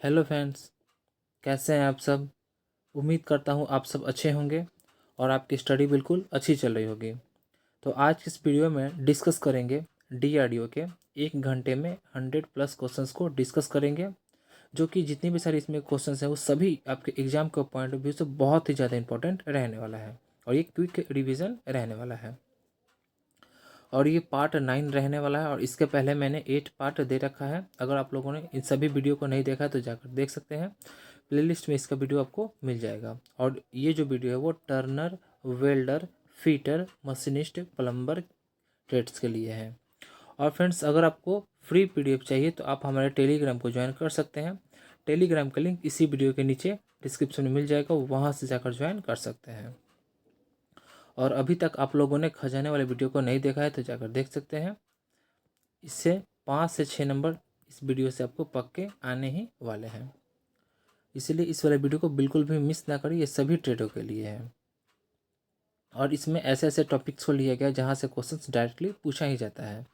Hello friends, कैसे हैं आप सब। उम्मीद करता हूँ आप सब अच्छे होंगे और आपकी स्टडी बिल्कुल अच्छी चल रही होगी। तो आज की इस वीडियो में डिस्कस करेंगे डीआरडीओ के 1 घंटे में 100+ क्वेश्चंस को डिस्कस करेंगे, जो कि जितनी भी सारी इसमें क्वेश्चंस हैं वो सभी आपके एग्जाम के पॉइंट ऑफ व्यू से बहुत ही ज़्यादा इंपॉर्टेंट रहने वाला है और ये क्विक रिविज़न रहने वाला है। और ये पार्ट 9 रहने वाला है और इसके पहले मैंने 8 पार्ट दे रखा है। अगर आप लोगों ने इन सभी वीडियो को नहीं देखा है तो जाकर देख सकते हैं, प्लेलिस्ट में इसका वीडियो आपको मिल जाएगा। और ये जो वीडियो है वो turner, welder, fitter, machinist, plumber trades के लिए है। और फ्रेंड्स, अगर आपको फ्री पीडीएफ चाहिए तो आप हमारे टेलीग्राम को ज्वाइन कर सकते हैं। टेलीग्राम का लिंक इसी वीडियो के नीचे डिस्क्रिप्शन में मिल जाएगा, वहाँ से जाकर ज्वाइन कर सकते हैं। और अभी तक आप लोगों ने खजाने वाले वीडियो को नहीं देखा है तो जाकर देख सकते हैं। इससे 5 से 6 नंबर इस वीडियो से आपको पक्के आने ही वाले हैं, इसलिए इस वाले वीडियो को बिल्कुल भी मिस ना करें। ये सभी ट्रेडों के लिए है और इसमें ऐसे ऐसे टॉपिक्स को लिया गया जहाँ से क्वेश्चंस डायरेक्टली पूछा ही जाता है,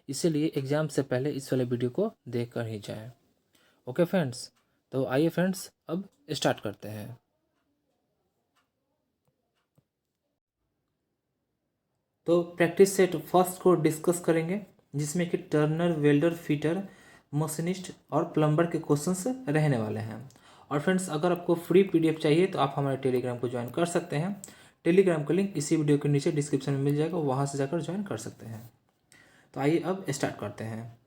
इसीलिए एग्जाम से पहले इस वाले वीडियो को देख कर ही जाएं। ओके फ्रेंड्स, तो आइए फ्रेंड्स अब स्टार्ट करते हैं। तो प्रैक्टिस सेट फर्स्ट को डिस्कस करेंगे, जिसमें कि टर्नर, वेल्डर, फीटर, मशीनिस्ट और प्लम्बर के क्वेश्चंस रहने वाले हैं। और फ्रेंड्स, अगर आपको फ्री पीडीएफ चाहिए तो आप हमारे टेलीग्राम को ज्वाइन कर सकते हैं। टेलीग्राम का लिंक इसी वीडियो के नीचे डिस्क्रिप्शन में मिल जाएगा, वहाँ से जाकर ज्वाइन कर सकते हैं। तो आइए अब स्टार्ट करते हैं।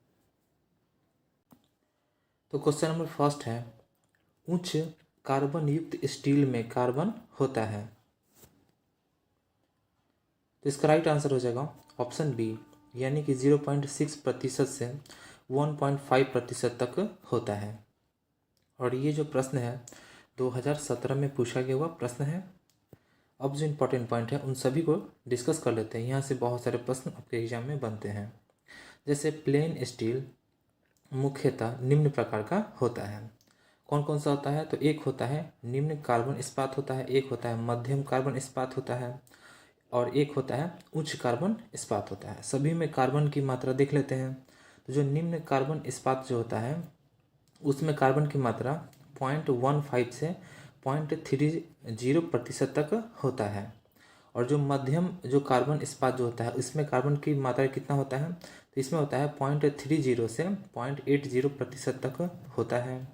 तो क्वेश्चन नंबर फर्स्ट है, उच्च कार्बन युक्त स्टील में कार्बन होता है। तो इसका राइट आंसर हो जाएगा ऑप्शन बी, यानी कि 0.6% से 1.5% तक होता है। और ये जो प्रश्न है 2017 में पूछा गया हुआ प्रश्न है। अब जो इम्पोर्टेंट पॉइंट है उन सभी को डिस्कस कर लेते हैं। यहाँ से बहुत सारे प्रश्न आपके एग्जाम में बनते हैं। जैसे प्लेन स्टील मुख्यतः निम्न प्रकार का होता है। कौन कौन सा होता है? तो एक होता है निम्न कार्बन इस्पात होता है, एक होता है मध्यम कार्बन इस्पात होता है और एक होता है उच्च कार्बन इस्पात होता है। सभी में कार्बन की मात्रा देख लेते हैं। तो जो निम्न कार्बन इस्पात जो होता है उसमें कार्बन की मात्रा 0.15 से 0.30% तक होता है। और जो मध्यम जो कार्बन इस्पात जो होता है इसमें कार्बन की मात्रा कितना होता है? तो इसमें होता है 0.30 से 0.80% तक होता है।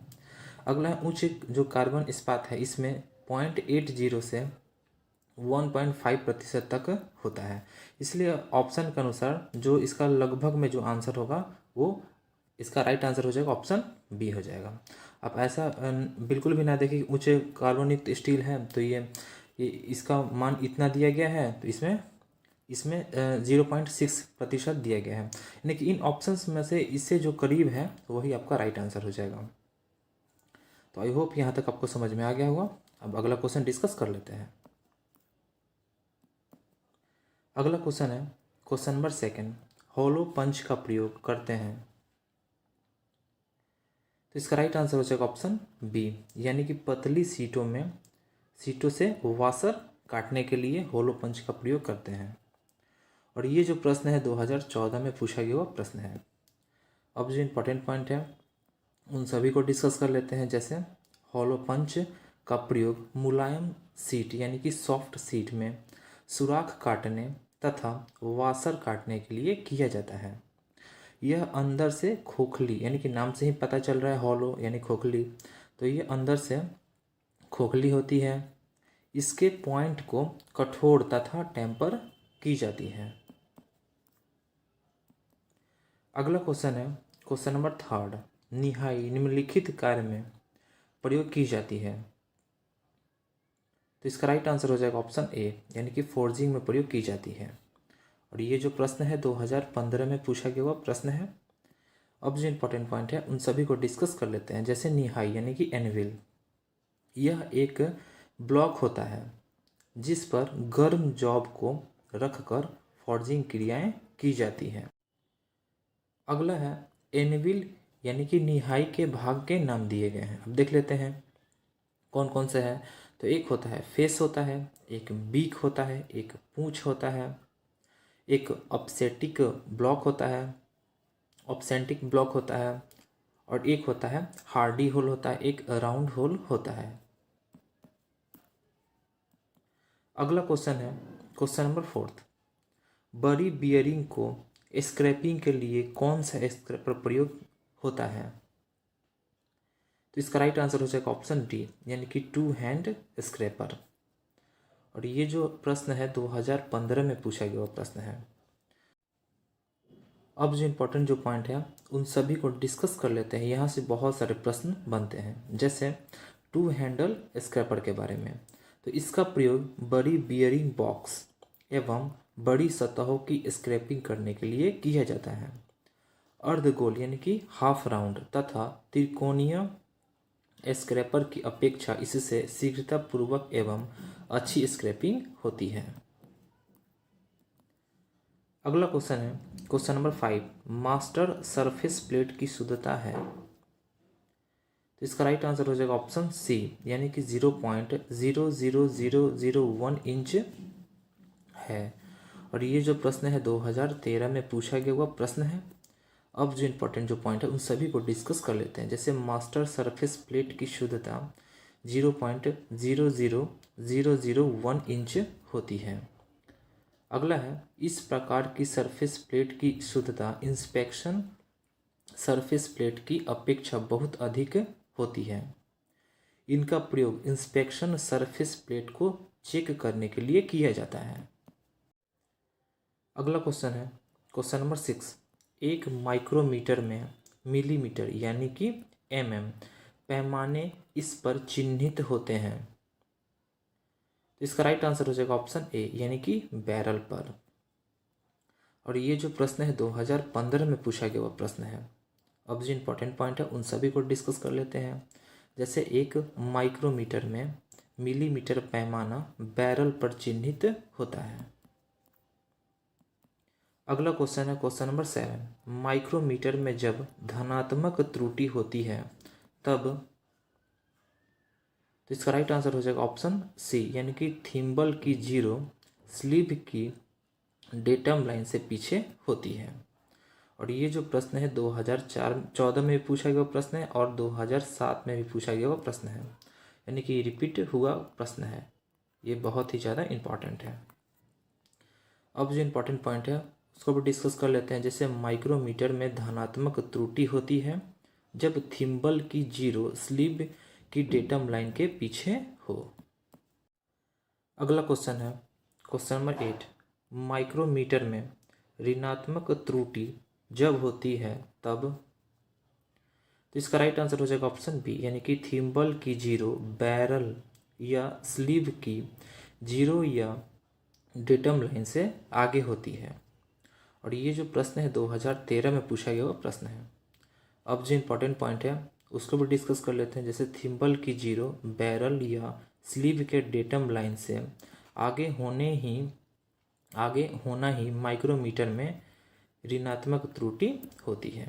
अगला है उच्च जो कार्बन इस्पात है, इसमें 0.80 से 1.5% तक होता है। इसलिए ऑप्शन के अनुसार जो इसका लगभग में जो आंसर होगा वो इसका राइट आंसर हो जाएगा ऑप्शन बी हो जाएगा। आप ऐसा बिल्कुल भी ना देखें कि उच्च कार्बन युक्त स्टील है तो ये इसका मान इतना दिया गया है, तो इसमें इसमें 0.6% दिया गया है, यानी कि इन ऑप्शंस में से इससे जो करीब है वही आपका राइट आंसर हो जाएगा। तो आई होप यहाँ तक आपको समझ में आ गया होगा। अब अगला क्वेश्चन डिस्कस कर लेते हैं। अगला क्वेश्चन है क्वेश्चन नंबर सेकंड, होलो पंच का प्रयोग करते हैं। तो इसका राइट आंसर हो जाएगा ऑप्शन बी, यानी कि पतली सीटों से वाशर काटने के लिए होलो पंच का प्रयोग करते हैं। और ये जो प्रश्न है 2014 में पूछा गया हुआ प्रश्न है। अब जो इम्पोर्टेंट पॉइंट है उन सभी को डिस्कस कर लेते हैं। जैसे होलो पंच का प्रयोग मुलायम सीट यानी कि सॉफ्ट सीट में सुराख काटने तथा वाशर काटने के लिए किया जाता है। यह अंदर से खोखली, यानी कि नाम से ही पता चल रहा है हॉलो यानी खोखली, तो ये अंदर से खोखली होती है। इसके पॉइंट को कठोर तथा टेम्पर की जाती है। अगला क्वेश्चन है क्वेश्चन नंबर थर्ड, निहाई निम्नलिखित कार्य में प्रयोग की जाती है। तो इसका राइट आंसर हो जाएगा ऑप्शन ए, यानी कि फोर्जिंग में प्रयोग की जाती है। और ये जो प्रश्न है 2015 में पूछा गया हुआ प्रश्न है। अब जो इम्पोर्टेंट पॉइंट है उन सभी को डिस्कस कर लेते हैं। जैसे निहाई यानी कि एनविल, यह एक ब्लॉक होता है जिस पर गर्म जॉब को रखकर फॉर्जिंग क्रियाएं की जाती हैं। अगला है एनविल, यानी कि निहाई के भाग के नाम दिए गए हैं। अब देख लेते हैं कौन कौन से है। तो एक होता है फेस होता है, एक बीक होता है, एक पूंछ होता है, एक ऑब्सेंटिक ब्लॉक होता है, और एक होता है हार्डी होल होता है, एक राउंड होल होता है। अगला क्वेश्चन है क्वेश्चन नंबर 4। बड़ी बियरिंग को स्क्रैपिंग के लिए कौन सा स्क्रैपर प्रयोग होता है? तो इसका राइट आंसर हो जाएगा ऑप्शन डी, यानी कि 2 हैंड स्क्रैपर। और ये जो प्रश्न है 2015 में पूछा गया प्रश्न है। अब जो इम्पोर्टेंट जो पॉइंट है उन सभी को डिस्कस कर लेते हैं। यहाँ से बहुत सारे प्रश्न बनते हैं, जैसे 2 हैंडल स्क्रैपर के बारे में। तो इसका प्रयोग बड़ी बियरिंग बॉक्स एवं बड़ी सतहों की स्क्रैपिंग करने के लिए किया जाता है। अर्धगोल यानी कि हाफ राउंड तथा त्रिकोणीय स्क्रैपर की अपेक्षा इससे शीघ्रतापूर्वक एवं अच्छी स्क्रैपिंग होती है। अगला क्वेश्चन है question number 5। Master surface plate की शुद्धता है? तो इसका राइट आंसर हो जाएगा ऑप्शन सी, यानी कि 0.00001 इंच है। और ये जो प्रश्न है 2013 में पूछा गया हुआ प्रश्न है। अब जो इम्पोर्टेंट जो पॉइंट है उन सभी को डिस्कस कर लेते हैं। जैसे मास्टर सरफेस प्लेट की शुद्धता 0.00001 इंच होती है। अगला है इस प्रकार की सरफेस प्लेट की शुद्धता इंस्पेक्शन सरफेस प्लेट की अपेक्षा बहुत अधिक होती है। इनका प्रयोग इंस्पेक्शन सरफेस प्लेट को चेक करने के लिए किया जाता है। अगला क्वेश्चन है क्वेश्चन नंबर 6। एक माइक्रोमीटर में मिलीमीटर यानी कि पैमाने इस पर चिन्हित होते हैं। तो इसका राइट आंसर हो जाएगा ऑप्शन ए, यानी कि बैरल पर। और ये जो प्रश्न है 2015 में पूछा गया हुआ प्रश्न है। अब जो इम्पोर्टेंट पॉइंट है उन सभी को डिस्कस कर लेते हैं। जैसे एक माइक्रोमीटर में मिलीमीटर पैमाना बैरल पर चिन्हित होता है। अगला क्वेश्चन है क्वेश्चन नंबर 7। माइक्रोमीटर में जब धनात्मक त्रुटि होती है तब, तो इसका राइट आंसर हो जाएगा ऑप्शन सी, यानी कि थिम्बल की जीरो स्लीव की डेटम लाइन से पीछे होती है। और ये जो प्रश्न है 2014 में भी पूछा गया प्रश्न है और 2007 में भी पूछा गया हुआ प्रश्न है, यानी कि रिपीट हुआ प्रश्न है। ये बहुत ही ज़्यादा इम्पॉर्टेंट है। अब जो इम्पोर्टेंट पॉइंट है उसको भी डिस्कस कर लेते हैं। जैसे माइक्रोमीटर में धनात्मक त्रुटि होती है जब थिम्बल की जीरो स्लीव की डेटम लाइन के पीछे हो। अगला क्वेश्चन है क्वेश्चन नंबर 8। माइक्रोमीटर में ऋणात्मक त्रुटि जब होती है तब, तो इसका राइट आंसर हो जाएगा ऑप्शन बी, यानी कि थिम्बल की जीरो बैरल या स्लीव की जीरो या डेटम लाइन से आगे होती है। और ये जो प्रश्न है 2013 में पूछा गया हुआ प्रश्न है। अब जो इम्पोर्टेंट पॉइंट है उसको भी डिस्कस कर लेते हैं। जैसे थिम्बल की जीरो बैरल या स्लीव के डेटम लाइन से आगे होना ही माइक्रोमीटर में ऋणात्मक त्रुटि होती है।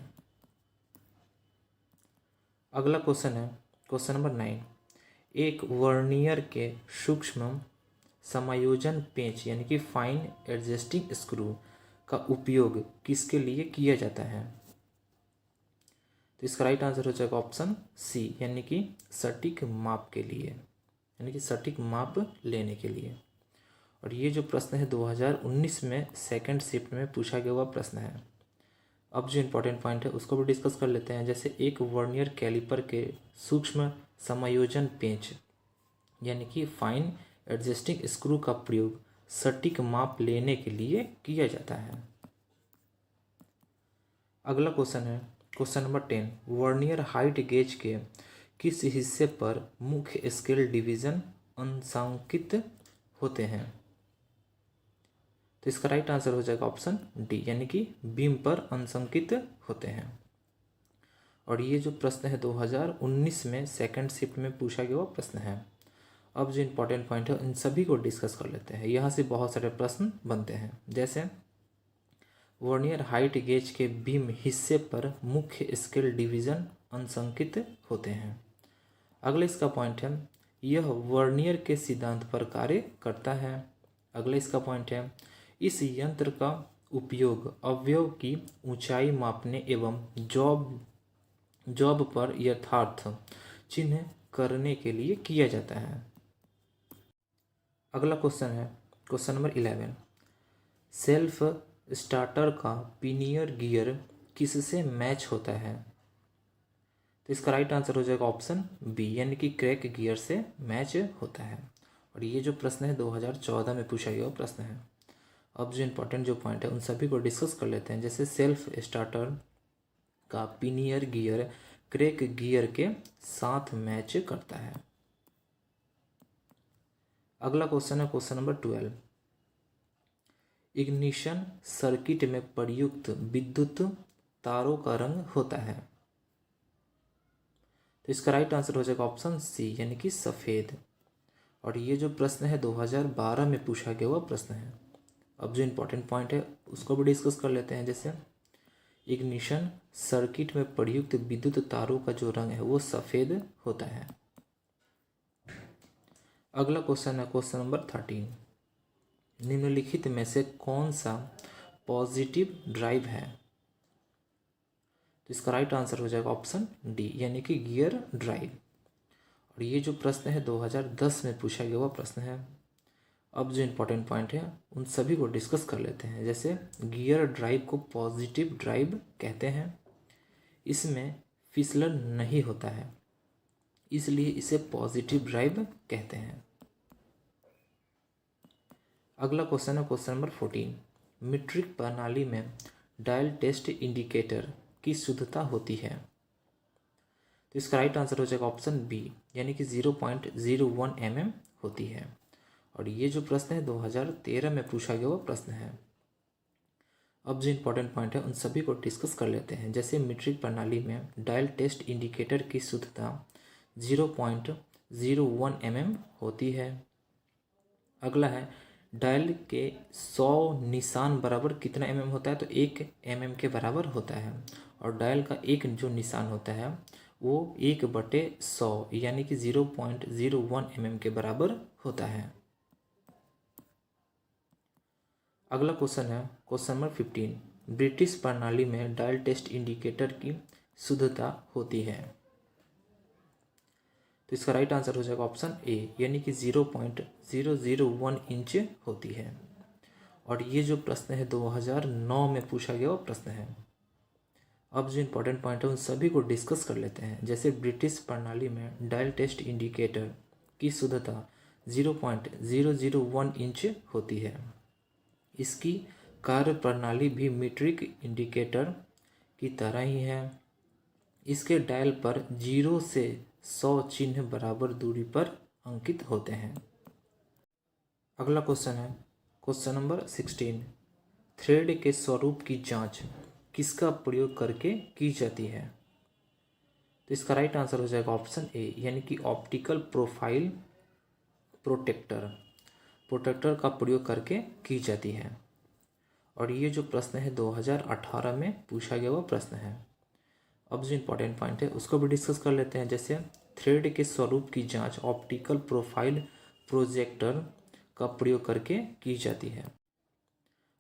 अगला क्वेश्चन है क्वेश्चन नंबर 9। एक वर्नियर के सूक्ष्म समायोजन पेंच यानी कि फाइन एडजस्टिंग स्क्रू का उपयोग किसके लिए किया जाता है? तो इसका राइट आंसर हो जाएगा ऑप्शन सी, यानी कि सटीक माप के लिए, यानी कि सटीक माप लेने के लिए। और ये जो प्रश्न है 2019 में सेकंड शिफ्ट में पूछा गया हुआ प्रश्न है। अब जो इम्पोर्टेंट पॉइंट है उसको भी डिस्कस कर लेते हैं। जैसे एक वर्नियर कैलिपर के सूक्ष्म समायोजन पेंच यानी कि फाइन एडजस्टिंग स्क्रू का प्रयोग सटीक माप लेने के लिए किया जाता है। अगला क्वेश्चन है question number 10। Vernier height gauge के किस हिस्से पर मुख्य स्केल डिवीजन अंशांकित होते हैं? तो इसका राइट आंसर हो जाएगा ऑप्शन डी, यानी कि बीम पर अंशांकित होते हैं। और ये जो प्रश्न है 2019 में सेकंड शिफ्ट में पूछा गया हुआ प्रश्न है। अब जो इम्पोर्टेंट पॉइंट है इन सभी को डिस्कस कर लेते हैं। यहाँ से बहुत सारे प्रश्न बनते हैं। जैसे वर्नियर हाइट गेज के बीम हिस्से पर मुख्य स्केल डिवीजन अंशांकित होते हैं। अगला इसका पॉइंट है यह वर्नियर के सिद्धांत पर कार्य करता है। अगला इसका पॉइंट है इस यंत्र का उपयोग अवयव की ऊंचाई मापने एवं जॉब पर यथार्थ चिन्ह करने के लिए किया जाता है। अगला क्वेश्चन है क्वेश्चन नंबर 11। सेल्फ स्टार्टर का पिनियर गियर किससे मैच होता है? तो इसका राइट आंसर हो जाएगा ऑप्शन बी, यानी कि क्रैक गियर से मैच होता है। और ये जो प्रश्न है 2014 में पूछा गया प्रश्न है। अब जो इम्पोर्टेंट जो पॉइंट है उन सभी को डिस्कस कर लेते हैं। जैसे सेल्फ स्टार्टर का पिनियर गियर क्रैक गियर के साथ मैच करता है। अगला क्वेश्चन है क्वेश्चन नंबर 12। इग्निशन सर्किट में प्रयुक्त विद्युत तारों का रंग होता है। तो इसका राइट आंसर हो जाएगा ऑप्शन सी, यानी कि सफ़ेद। और ये जो प्रश्न है 2012 में पूछा गया हुआ प्रश्न है। अब जो इम्पोर्टेंट पॉइंट है उसको भी डिस्कस कर लेते हैं। जैसे इग्निशन सर्किट में प्रयुक्त विद्युत तारों का जो रंग है वो सफ़ेद होता है। अगला क्वेश्चन है क्वेश्चन नंबर 13। निम्नलिखित में से कौन सा पॉजिटिव ड्राइव है? तो इसका राइट आंसर हो जाएगा ऑप्शन डी, यानी कि गियर ड्राइव। और ये जो प्रश्न है 2010 में पूछा गया हुआ प्रश्न है। अब जो इम्पोर्टेंट पॉइंट है उन सभी को डिस्कस कर लेते हैं। जैसे गियर ड्राइव को पॉजिटिव ड्राइव कहते हैं। इसमें फिसलन नहीं होता है, इसलिए इसे पॉजिटिव ड्राइव कहते हैं। अगला क्वेश्चन है क्वेश्चन नंबर 14। मीट्रिक प्रणाली में डायल टेस्ट इंडिकेटर की शुद्धता होती है। तो इसका राइट आंसर हो जाएगा ऑप्शन बी, यानी कि 0.01 mm होती है। और ये जो प्रश्न है 2013 में पूछा गया वो प्रश्न है। अब जो इम्पोर्टेंट पॉइंट है उन सभी को डिस्कस कर लेते हैं। जैसे मीट्रिक प्रणाली में डायल टेस्ट इंडिकेटर की शुद्धता 0.01 mm होती है। अगला है डायल के 100 निशान बराबर कितना mm होता है? तो 1 mm के बराबर होता है। और डायल का एक जो निशान होता है वो 1/100 यानी कि 0.01 mm के बराबर होता है। अगला क्वेश्चन है क्वेश्चन नंबर 15। ब्रिटिश प्रणाली में डायल टेस्ट इंडिकेटर की शुद्धता होती है। तो इसका राइट आंसर हो जाएगा ऑप्शन ए, यानी कि 0.001 इंच होती है। और ये जो प्रश्न है 2009 में पूछा गया वो प्रश्न है। अब जो इम्पोर्टेंट पॉइंट है उन सभी को डिस्कस कर लेते हैं। जैसे ब्रिटिश प्रणाली में डायल टेस्ट इंडिकेटर की शुद्धता 0.001 इंच होती है। इसकी कार्य प्रणाली भी मीट्रिक इंडिकेटर की तरह ही है। इसके डायल पर 0 से 100 चिन्ह बराबर दूरी पर अंकित होते हैं। अगला क्वेश्चन है क्वेश्चन नंबर 16। थ्रेड के स्वरूप की जांच किसका प्रयोग करके की जाती है? तो इसका राइट आंसर हो जाएगा ऑप्शन ए, यानी कि ऑप्टिकल प्रोफाइल प्रोटेक्टर का प्रयोग करके की जाती है। और ये जो प्रश्न है 2018 में पूछा गया हुआ प्रश्न है। अब जो इम्पोर्टेंट पॉइंट है उसको भी डिस्कस कर लेते हैं। जैसे थ्रेड के स्वरूप की जांच ऑप्टिकल प्रोफाइल प्रोजेक्टर का प्रयोग करके की जाती है।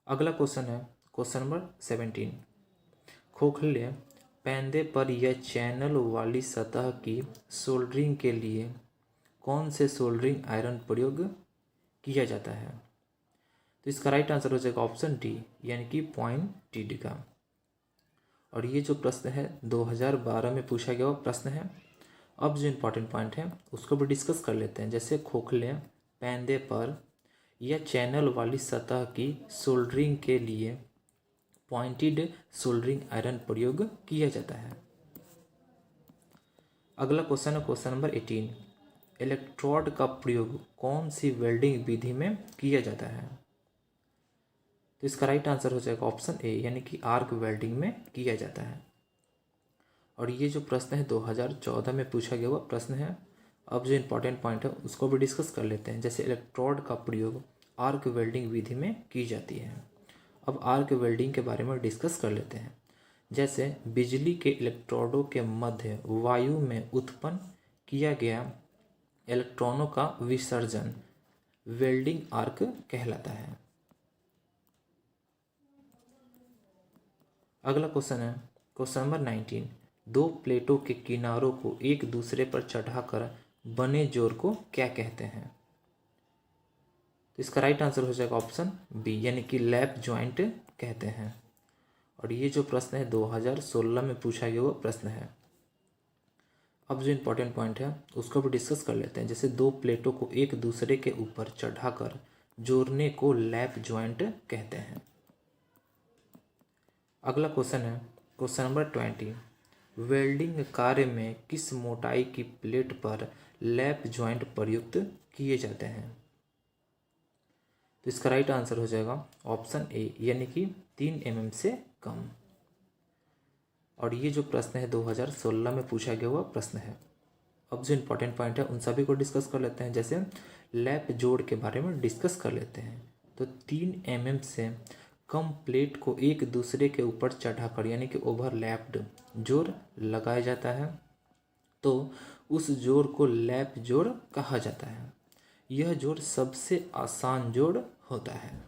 अगला क्वेश्चन है क्वेश्चन नंबर 17। खोखले पैंदे पर या चैनल वाली सतह की सोल्डरिंग के लिए कौन से सोल्डरिंग आयरन प्रयोग किया जाता है? तो इसका राइट आंसर हो जाएगा ऑप्शन डी, यानी कि पॉइंटेड का। और ये जो प्रश्न है 2012 में पूछा गया वो प्रश्न है। अब जो इम्पोर्टेंट पॉइंट है उसको भी डिस्कस कर लेते हैं। जैसे खोखले पैंदे पर या चैनल वाली सतह की सोल्डरिंग के लिए पॉइंटेड सोल्डरिंग आयरन प्रयोग किया जाता है। अगला क्वेश्चन है क्वेश्चन नंबर 18। इलेक्ट्रोड का प्रयोग कौन सी वेल्डिंग विधि में किया जाता है? तो इसका राइट आंसर हो जाएगा ऑप्शन ए, यानी कि आर्क वेल्डिंग में किया जाता है। और ये जो प्रश्न है 2014 में पूछा गया हुआ प्रश्न है। अब जो इम्पोर्टेंट पॉइंट है उसको भी डिस्कस कर लेते हैं। जैसे इलेक्ट्रोड का प्रयोग आर्क वेल्डिंग विधि में की जाती है। अब आर्क वेल्डिंग के बारे में डिस्कस कर लेते हैं। जैसे बिजली के इलेक्ट्रोडों के मध्य वायु में उत्पन्न किया गया इलेक्ट्रॉनों का विसर्जन वेल्डिंग आर्क कहलाता है। अगला क्वेश्चन है क्वेश्चन नंबर 19। दो प्लेटों के किनारों को एक दूसरे पर चढ़ाकर बने जोड़ को क्या कहते हैं? तो इसका राइट आंसर हो जाएगा ऑप्शन बी, यानी कि लैप जॉइंट कहते हैं। और ये जो प्रश्न है 2016 में पूछा गया हुआ प्रश्न है। अब जो इम्पोर्टेंट पॉइंट है उसको भी डिस्कस कर लेते हैं। जैसे दो प्लेटों को एक दूसरे के ऊपर चढ़ाकर जोड़ने को लैप जॉइंट कहते हैं। अगला क्वेश्चन है क्वेश्चन नंबर 20। वेल्डिंग कार्य में किस मोटाई की प्लेट पर लैप जॉइंट प्रयुक्त किए जाते हैं? तो इसका राइट आंसर हो जाएगा ऑप्शन ए, यानी कि 3 mm से कम। और ये जो प्रश्न है 2016 में पूछा गया हुआ प्रश्न है। अब जो इम्पोर्टेंट पॉइंट है उन सभी को डिस्कस कर लेते हैं। जैसे लैप जोड़ के बारे में डिस्कस कर लेते हैं। तो 3 mm से कम प्लेट को एक दूसरे के ऊपर चढ़ाकर यानी कि ओवरलैप्ड जोड़ लगाया जाता है, तो उस जोड़ को लैप जोड़ कहा जाता है। यह जोड़ सबसे आसान जोड़ होता है।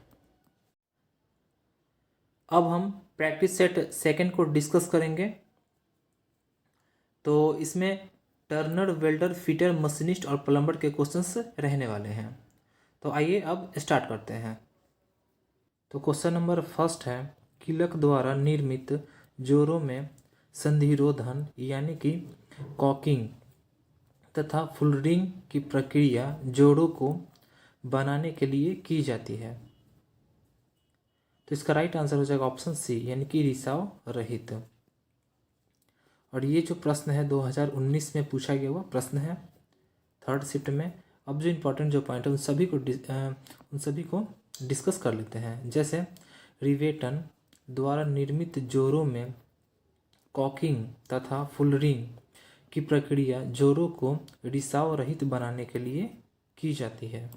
अब हम प्रैक्टिस सेट सेकंड को डिस्कस करेंगे। तो इसमें टर्नर, वेल्डर, फिटर, मशीनिस्ट और प्लम्बर के क्वेश्चंस रहने वाले हैं। तो आइए अब स्टार्ट करते हैं। तो क्वेश्चन नंबर फर्स्ट है, किलक द्वारा निर्मित जोड़ों में संधिरोधन यानी कि कॉकिंग तथा फुलरिंग की प्रक्रिया जोड़ों को बनाने के लिए की जाती है। तो इसका राइट आंसर हो जाएगा ऑप्शन सी, यानी कि रिसाव रहित। और ये जो प्रश्न है 2019 में पूछा गया हुआ प्रश्न है, थर्ड शिफ्ट में। अब जो इम्पोर्टेंट जो पॉइंट है उन सभी को डिस्कस कर लेते हैं। जैसे रिवेटन द्वारा निर्मित जोड़ों में कॉकिंग तथा फुलरिंग की प्रक्रिया जोड़ों को रिसाव रहित बनाने के लिए की जाती है।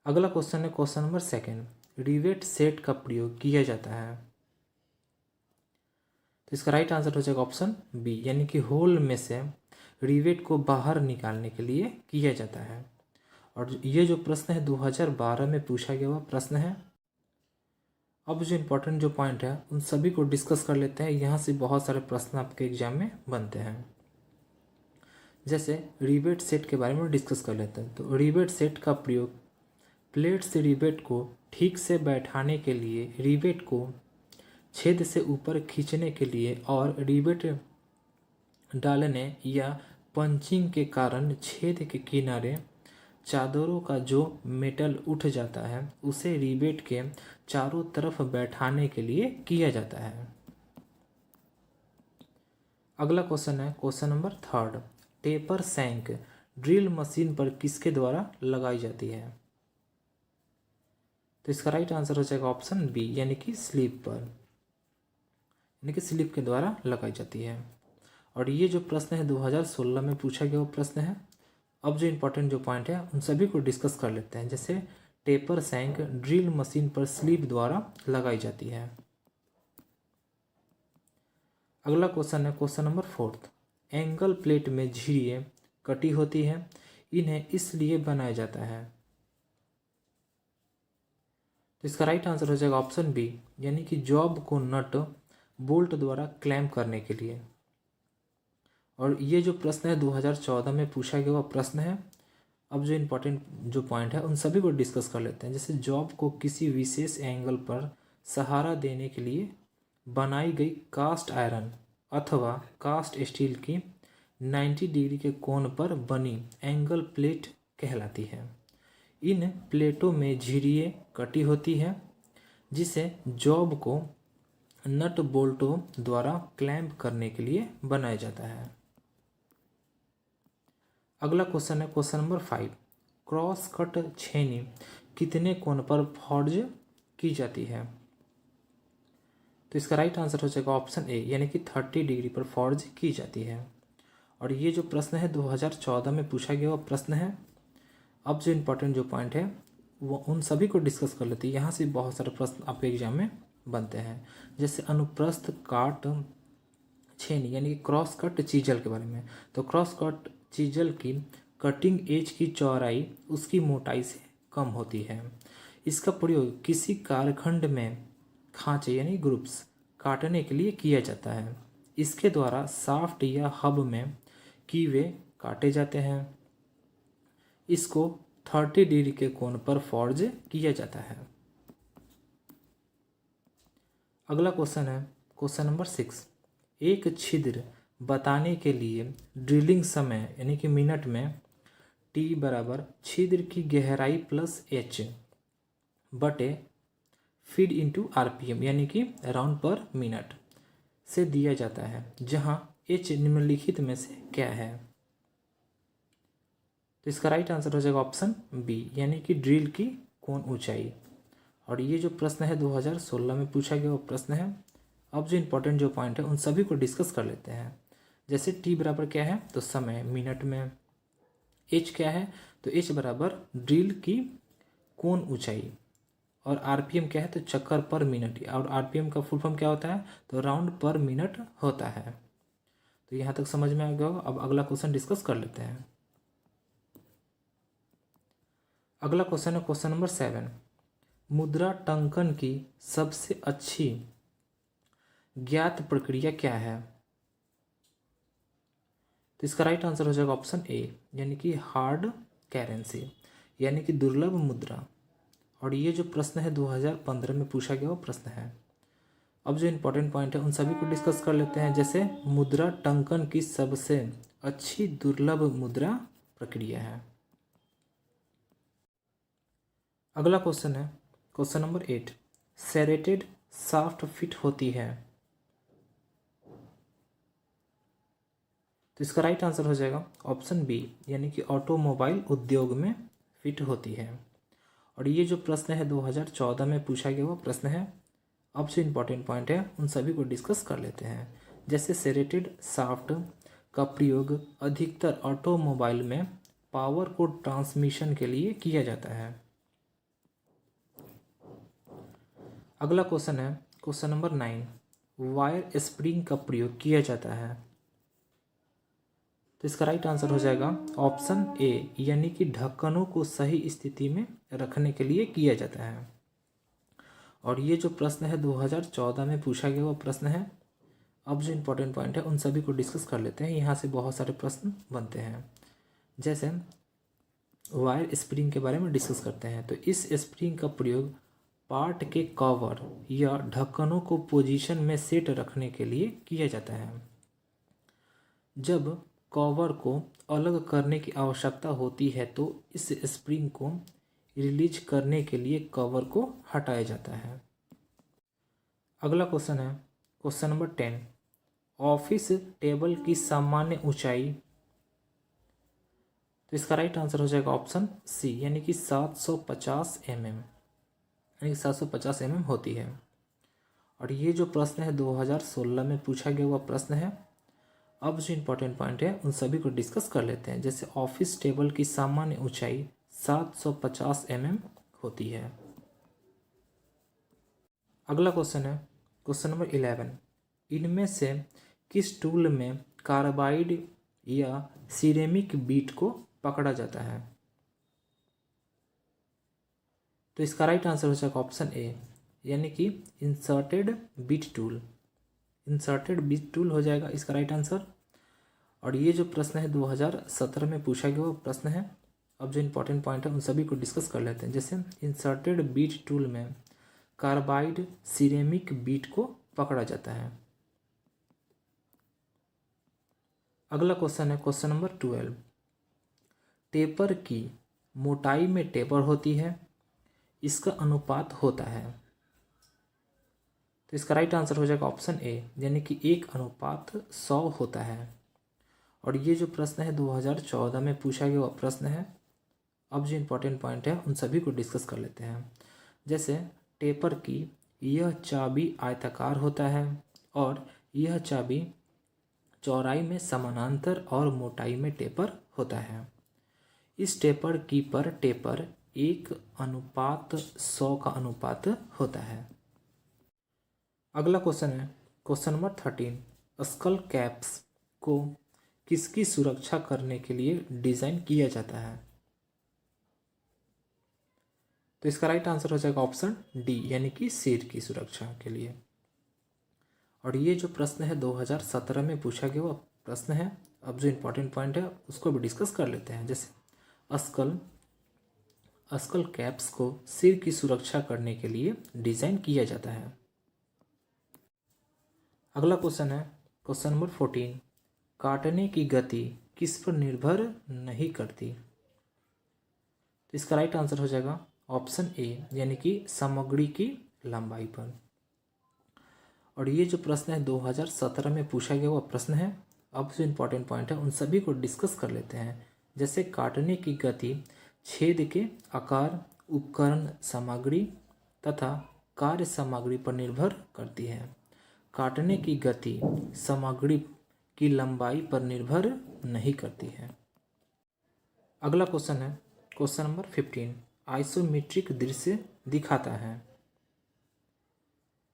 अगला क्वेश्चन है question number second, rivet set का प्रयोग किया जाता है। तो इसका राइट आंसर हो जाएगा ऑप्शन बी, यानी कि होल में से रिवेट को बाहर निकालने के लिए किया जाता है। और ये जो प्रश्न है 2012 में पूछा गया हुआ प्रश्न है। अब जो इम्पोर्टेंट जो पॉइंट है उन सभी को डिस्कस कर लेते हैं। यहाँ से बहुत सारे प्रश्न आपके एग्जाम में बनते हैं। जैसे रिवेट सेट के बारे में डिस्कस कर लेते हैं। तो रिवेट सेट का प्रयोग प्लेट से रिवेट को ठीक से बैठाने के लिए, रिवेट को छेद से ऊपर खींचने के लिए और रिवेट डालने या पंचिंग के कारण छेद के किनारे चादरों का जो मेटल उठ जाता है उसे रिवेट के चारों तरफ बैठाने के लिए किया जाता है। अगला क्वेश्चन है question number third, taper shank drill machine पर किसके द्वारा लगाई जाती है? तो इसका राइट आंसर हो जाएगा ऑप्शन बी, यानी कि स्लीप पर, यानी कि स्लीप के द्वारा लगाई जाती है। और ये जो प्रश्न है 2016 में पूछा गया वो प्रश्न है। अब जो इम्पोर्टेंट जो पॉइंट है उन सभी को डिस्कस कर लेते हैं। जैसे टेपर सैंक ड्रिल मशीन पर स्लीप द्वारा लगाई जाती है। अगला क्वेश्चन है question number fourth, angle plate में झिरियाँ कटी होती है, इन्हें इसलिए बनाया जाता है। तो इसका राइट आंसर हो जाएगा ऑप्शन बी, यानी कि जॉब को नट बोल्ट द्वारा क्लैम्प करने के लिए। और ये जो प्रश्न है 2014 में पूछा गया हुआ प्रश्न है। अब जो इम्पोर्टेंट जो पॉइंट है उन सभी को डिस्कस कर लेते हैं। जैसे जॉब को किसी विशेष एंगल पर सहारा देने के लिए बनाई गई कास्ट आयरन अथवा कास्ट स्टील की 90 डिग्री के कोण पर बनी एंगल प्लेट कहलाती है। इन प्लेटों में झिरियाँ कटी होती है जिसे जॉब को नट बोल्टों द्वारा क्लैम्प करने के लिए बनाया जाता है। अगला क्वेश्चन है क्वेश्चन नंबर 5, क्रॉस कट छेनी कितने कोण पर फॉर्ज की जाती है? तो इसका राइट आंसर हो जाएगा ऑप्शन ए, यानी कि 30 डिग्री पर फॉर्ज की जाती है। और ये जो प्रश्न है 2014 में पूछा गया हुआ प्रश्न है। अब जो इम्पोर्टेंट जो पॉइंट है वो उन सभी को डिस्कस कर लेते हैं। यहाँ से बहुत सारे प्रश्न आपके एग्जाम में बनते हैं। जैसे अनुप्रस्थ काट छेनी यानी कि क्रॉस कट चीजल के बारे में। तो क्रॉस कट चीजल की कटिंग एज की चौड़ाई उसकी मोटाई से कम होती है। इसका प्रयोग किसी कारखंड में खांचे यानी ग्रुप्स काटने के लिए किया जाता है। इसके द्वारा शाफ्ट या हब में कीवे काटे जाते हैं। इसको 30 डिग्री के कोण पर फॉर्ज किया जाता है। अगला क्वेश्चन है क्वेश्चन नंबर 6। एक छिद्र बताने के लिए ड्रिलिंग समय यानी कि मिनट में टी बराबर छिद्र की गहराई प्लस एच बटे फीड इंटू आरपीएम यानी कि राउंड पर मिनट से दिया जाता है, जहां एच निम्नलिखित में से क्या है। तो इसका राइट आंसर हो जाएगा ऑप्शन बी यानी कि ड्रिल की कोण ऊंचाई। और ये जो प्रश्न है 2016 में पूछा गया वो प्रश्न है। अब जो इम्पोर्टेंट जो पॉइंट है उन सभी को डिस्कस कर लेते हैं। जैसे टी बराबर क्या है तो समय मिनट में, एच क्या है तो एच बराबर ड्रिल की कोण ऊंचाई, और आरपीएम क्या है तो चक्कर पर मिनट, और आरपीएम का फुल फॉर्म क्या होता है तो राउंड पर मिनट होता है। तो यहाँ तक समझ में आ गया होगा। अब अगला क्वेश्चन डिस्कस कर लेते हैं। अगला क्वेश्चन है क्वेश्चन नंबर 7। मुद्रा टंकन की सबसे अच्छी ज्ञात प्रक्रिया क्या है। तो इसका राइट आंसर हो जाएगा ऑप्शन ए यानी कि हार्ड करेंसी यानी कि दुर्लभ मुद्रा। और ये जो प्रश्न है 2015 में पूछा गया वो प्रश्न है। अब जो इम्पोर्टेंट पॉइंट है उन सभी को डिस्कस कर लेते हैं। जैसे मुद्रा टंकन की सबसे अच्छी दुर्लभ मुद्रा प्रक्रिया है। अगला क्वेश्चन है question number 8। Serrated shaft fit होती है। तो इसका राइट आंसर हो जाएगा ऑप्शन बी यानी कि ऑटोमोबाइल उद्योग में फिट होती है। और ये जो प्रश्न है 2014 में पूछा गया वो प्रश्न है। अब जो इम्पोर्टेंट पॉइंट है उन सभी को डिस्कस कर लेते हैं। जैसे सेरेटेड शाफ्ट का प्रयोग अधिकतर ऑटोमोबाइल में पावर को ट्रांसमिशन के लिए किया जाता है। अगला क्वेश्चन है क्वेश्चन नंबर 9। वायर स्प्रिंग का प्रयोग किया जाता है। तो इसका राइट आंसर हो जाएगा ऑप्शन ए यानी कि ढक्कनों को सही स्थिति में रखने के लिए किया जाता है। और ये जो प्रश्न है 2014 में पूछा गया वो प्रश्न है। अब जो इम्पोर्टेंट पॉइंट है उन सभी को डिस्कस कर लेते हैं। यहाँ से बहुत सारे प्रश्न बनते हैं। जैसे वायर स्प्रिंग के बारे में डिस्कस करते हैं। तो इस स्प्रिंग का प्रयोग पार्ट के कवर या ढक्कनों को पोजीशन में सेट रखने के लिए किया जाता है। जब कवर को अलग करने की आवश्यकता होती है तो इस स्प्रिंग को रिलीज करने के लिए कवर को हटाया जाता है। अगला क्वेश्चन है क्वेश्चन नंबर 10। ऑफिस टेबल की सामान्य ऊंचाई। तो इसका राइट आंसर हो जाएगा ऑप्शन सी यानी कि 750 mm यानी कि 750 mm होती है। और ये जो प्रश्न है 2016 में पूछा गया हुआ प्रश्न है। अब जो इम्पोर्टेंट पॉइंट है उन सभी को डिस्कस कर लेते हैं। जैसे ऑफिस टेबल की सामान्य ऊंचाई 750 mm होती है। अगला क्वेश्चन है क्वेश्चन नंबर 11। इनमें से किस टूल में कार्बाइड या सिरेमिक बीट को पकड़ा जाता है। तो इसका राइट आंसर हो जाएगा ऑप्शन ए यानी कि inserted bit tool. Inserted bit tool हो जाएगा इसका राइट आंसर। और ये जो प्रश्न है 2017 में पूछा गया वो प्रश्न है। अब जो इम्पोर्टेंट पॉइंट है उन सभी को डिस्कस कर लेते हैं। जैसे इंसर्टेड बीट टूल में कार्बाइड सिरेमिक बीट को पकड़ा जाता है। अगला क्वेश्चन है क्वेश्चन नंबर 12। टेपर की मोटाई में टेपर होती है, इसका अनुपात होता है। तो इसका राइट आंसर हो जाएगा ऑप्शन ए यानी कि 1:100 होता है। और ये जो प्रश्न है 2014 में पूछा गया प्रश्न है। अब जो इम्पोर्टेंट पॉइंट है उन सभी को डिस्कस कर लेते हैं। जैसे टेपर की यह चाबी आयताकार होता है और यह चाबी चौड़ाई में समानांतर और मोटाई में टेपर होता है। इस टेपर की पर टेपर 1:100 का अनुपात होता है। अगला क्वेश्चन है क्वेश्चन नंबर 13। स्कल कैप्स को किसकी सुरक्षा करने के लिए डिज़ाइन किया जाता है। तो इसका राइट आंसर हो जाएगा ऑप्शन डी यानी कि सिर की सुरक्षा के लिए। और ये जो प्रश्न है 2017 में पूछा गया वो प्रश्न है। अब जो इम्पोर्टेंट पॉइंट है उसको भी डिस्कस कर लेते हैं। जैसे स्कल कैप्स को सिर की सुरक्षा करने के लिए डिज़ाइन किया जाता है। अगला क्वेश्चन है क्वेश्चन नंबर 14, काटने की गति किस पर निर्भर नहीं करती। तो इसका राइट आंसर हो जाएगा ऑप्शन ए, यानी कि सामग्री की लंबाई पर। और ये जो प्रश्न है 2017 में पूछा गया हुआ प्रश्न है। अब जो इम्पोर्टेंट पॉइंट है उन सभी को डिस्कस कर लेते हैं। जैसे काटने की गति छेद के आकार, उपकरण सामग्री तथा कार्य सामग्री पर निर्भर करती है। काटने की गति सामग्री की लंबाई पर निर्भर नहीं करती है। अगला क्वेश्चन है क्वेश्चन नंबर 15, आइसोमेट्रिक दृश्य दिखाता है।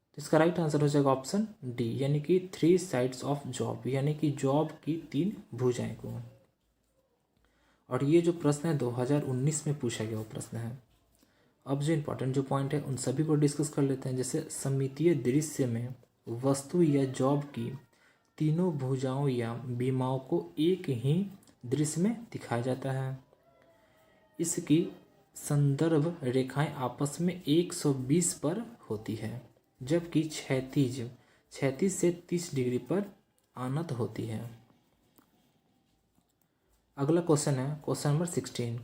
तो इसका राइट आंसर हो जाएगा ऑप्शन डी, यानी कि 3 साइड्स ऑफ जॉब, यानी कि जॉब की 3 भुजाएं को। और ये जो प्रश्न है 2019 में पूछा गया वो प्रश्न है। अब जो इम्पोर्टेंट जो पॉइंट है उन सभी को डिस्कस कर लेते हैं। जैसे सममितीय दृश्य में वस्तु या जॉब की तीनों भुजाओं या बीमाओं को एक ही दृश्य में दिखाया जाता है। इसकी संदर्भ रेखाएं आपस में 120 पर होती है, जबकि क्षैतिज से 30 डिग्री पर आनत होती है। अगला क्वेश्चन है क्वेश्चन नंबर 16,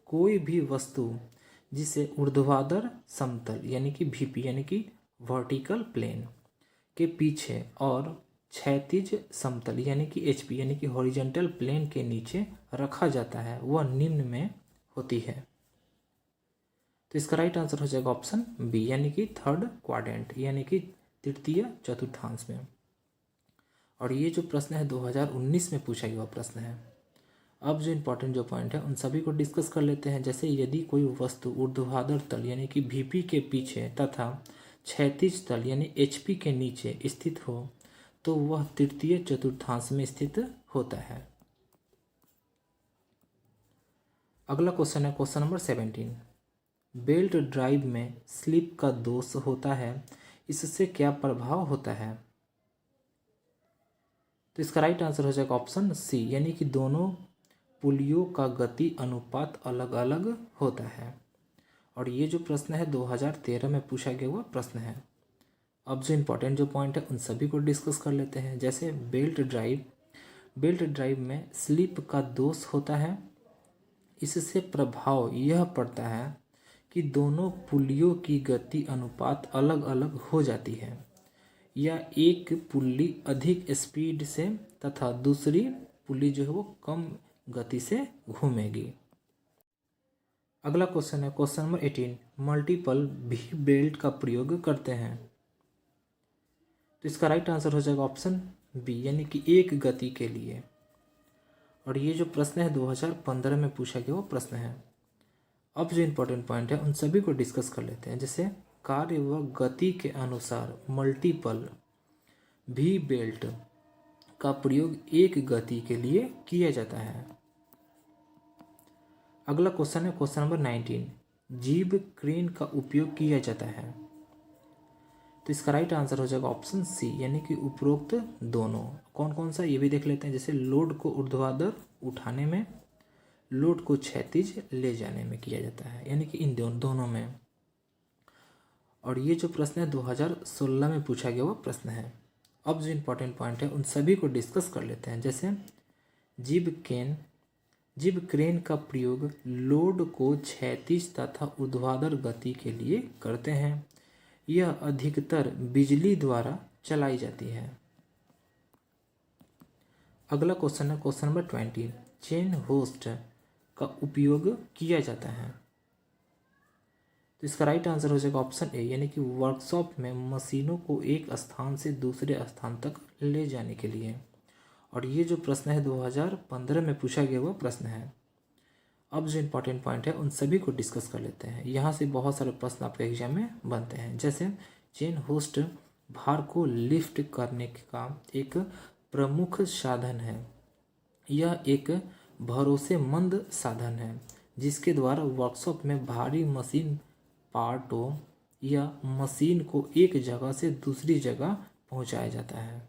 कोई भी वस्तु जिसे ऊर्ध्वाधर समतल यानी कि VP यानी कि वर्टिकल प्लेन के पीछे और क्षैतिज समतल यानी कि HP यानी कि हॉरिजॉन्टल प्लेन के नीचे रखा जाता है वह निम्न में होती है। तो इसका राइट आंसर हो जाएगा ऑप्शन बी, यानी कि थर्ड क्वाड्रेंट यानी कि तृतीय चतुर्थांश में। और ये जो प्रश्न है 2019 में पूछा गया प्रश्न है। अब जो इम्पोर्टेंट जो पॉइंट है उन सभी को डिस्कस कर लेते हैं। जैसे यदि कोई वस्तु ऊर्ध्वाधर तल यानी कि VP के पीछे तथा क्षैतिज तल यानी HP के नीचे स्थित हो तो वह तृतीय चतुर्थांश में स्थित होता है। अगला क्वेश्चन है क्वेश्चन नंबर 17, बेल्ट ड्राइव में स्लिप का दोष होता है, इससे क्या प्रभाव होता है। तो इसका राइट आंसर हो जाएगा ऑप्शन सी, यानी कि दोनों पुलियों का गति अनुपात अलग अलग होता है। और ये जो प्रश्न है 2013 में पूछा गया हुआ प्रश्न है। अब जो इम्पोर्टेंट जो पॉइंट है उन सभी को डिस्कस कर लेते हैं। जैसे बेल्ट ड्राइव में स्लिप का दोष होता है, इससे प्रभाव यह पड़ता है कि दोनों पुलियों की गति अनुपात अलग अलग हो जाती है, या एक पुल्ली अधिक स्पीड से तथा दूसरी पुल्ली जो है वो कम गति से घूमेगी। अगला क्वेश्चन है क्वेश्चन नंबर 18, मल्टीपल भी बेल्ट का प्रयोग करते हैं। तो इसका राइट आंसर हो जाएगा ऑप्शन बी, यानी कि एक गति के लिए। और ये जो प्रश्न है 2015 में पूछा गया वो प्रश्न है। अब जो इम्पोर्टेंट पॉइंट है उन सभी को डिस्कस कर लेते हैं। जैसे कार्य व गति के अनुसार मल्टीपल भी बेल्ट का प्रयोग एक गति के लिए किया जाता है। अगला क्वेश्चन है क्वेश्चन नंबर 19, जीव क्रेन का उपयोग किया जाता है। तो इसका राइट आंसर हो जाएगा ऑप्शन सी, यानी कि उपरोक्त दोनों। कौन कौन सा ये भी देख लेते हैं। जैसे लोड को ऊर्ध्वाधर उठाने में, लोड को क्षैतिज ले जाने में किया जाता है, यानी कि इन दोनों में। और ये जो प्रश्न है 2016 में पूछा गया वो प्रश्न है। अब जो इम्पोर्टेंट पॉइंट है उन सभी को डिस्कस कर लेते हैं। जैसे जीव क्रेन का प्रयोग लोड को क्षैतिज तथा ऊर्ध्वाधर गति के लिए करते हैं। यह अधिकतर बिजली द्वारा चलाई जाती है। अगला क्वेश्चन है क्वेश्चन नंबर 20, चेन होस्ट का उपयोग किया जाता है। तो इसका राइट आंसर हो जाएगा ऑप्शन ए, यानी कि वर्कशॉप में मशीनों को एक स्थान से दूसरे स्थान तक ले जाने के लिए। और ये जो प्रश्न है 2015 में पूछा गया हुआ प्रश्न है। अब जो इम्पोर्टेंट पॉइंट है उन सभी को डिस्कस कर लेते हैं। यहाँ से बहुत सारे प्रश्न आपके एग्जाम में बनते हैं। जैसे चेन होस्ट भार को लिफ्ट करने का एक प्रमुख साधन है। यह एक भरोसेमंद साधन है जिसके द्वारा वर्कशॉप में भारी मशीन पार्टों या मशीन को एक जगह से दूसरी जगह पहुंचाया जाता है।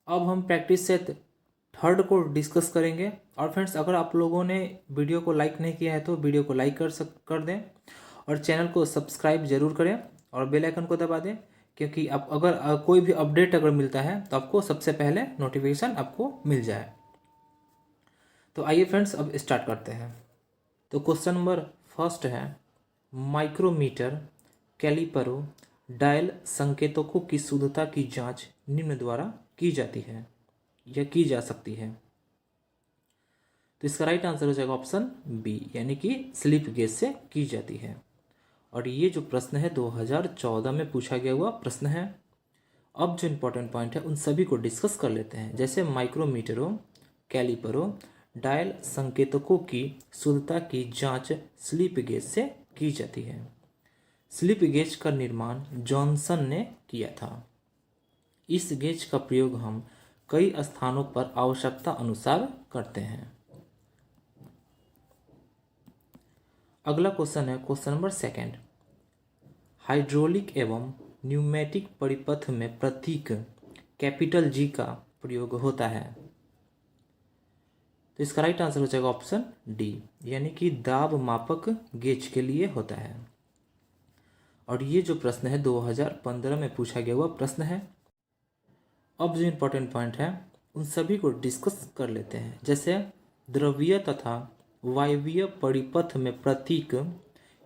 अब हम प्रैक्टिस सेट थर्ड को डिस्कस करेंगे। और फ्रेंड्स, अगर आप लोगों ने वीडियो को लाइक नहीं किया है तो वीडियो को लाइक कर दें और चैनल को सब्सक्राइब जरूर करें और बेल आइकन को दबा दें, क्योंकि आप अगर कोई भी अपडेट अगर मिलता है तो आपको सबसे पहले नोटिफिकेशन आपको मिल जाए। तो आइए फ्रेंड्स, अब स्टार्ट करते हैं। तो क्वेश्चन नंबर फर्स्ट है, माइक्रोमीटर कैलिपरों डायल संकेतकों की शुद्धता की जांच निम्न द्वारा की जाती है या की जा सकती है। तो इसका राइट आंसर हो जाएगा ऑप्शन बी, यानी कि स्लिप गेज से की जाती है। और ये जो प्रश्न है 2014 में पूछा गया हुआ प्रश्न है। अब जो इम्पोर्टेंट पॉइंट है उन सभी को डिस्कस कर लेते हैं। जैसे माइक्रोमीटरों कैलिपरों डायल संकेतकों की शुद्धता की जांच स्लिप गेज से की जाती है। स्लिप गेज का निर्माण जॉनसन ने किया था। इस गेज का प्रयोग हम कई स्थानों पर आवश्यकता अनुसार करते हैं। अगला क्वेश्चन है क्वेश्चन नंबर सेकंड, हाइड्रोलिक एवं न्यूमेटिक परिपथ में प्रतीक कैपिटल जी का प्रयोग होता है। तो इसका राइट आंसर हो जाएगा ऑप्शन डी, यानी कि दाब मापक गेज के लिए होता है। और ये जो प्रश्न है 2015 में पूछा गया हुआ प्रश्न है। अब जो इम्पोर्टेंट पॉइंट है उन सभी को डिस्कस कर लेते हैं। जैसे द्रव्य तथा वायवीय परिपथ में प्रतीक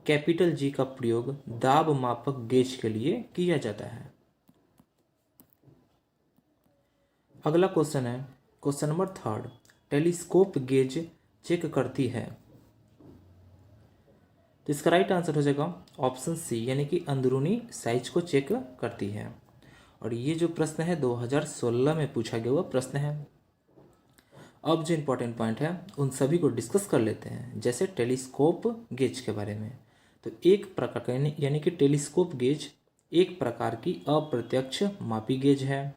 कैपिटल जी का प्रयोग दाब मापक गेज के लिए किया जाता है। अगला क्वेश्चन है question number third, telescope gauge check करती है। तो इसका राइट आंसर हो जाएगा ऑप्शन सी, यानी कि अंदरूनी साइज को चेक करती है। और ये जो प्रश्न है 2016 में पूछा गया हुआ प्रश्न है। अब जो इम्पोर्टेंट पॉइंट है उन सभी को डिस्कस कर लेते हैं। जैसे टेलीस्कोप गेज के बारे में, तो एक प्रकार यानी कि टेलीस्कोप गेज एक प्रकार की अप्रत्यक्ष मापी गेज है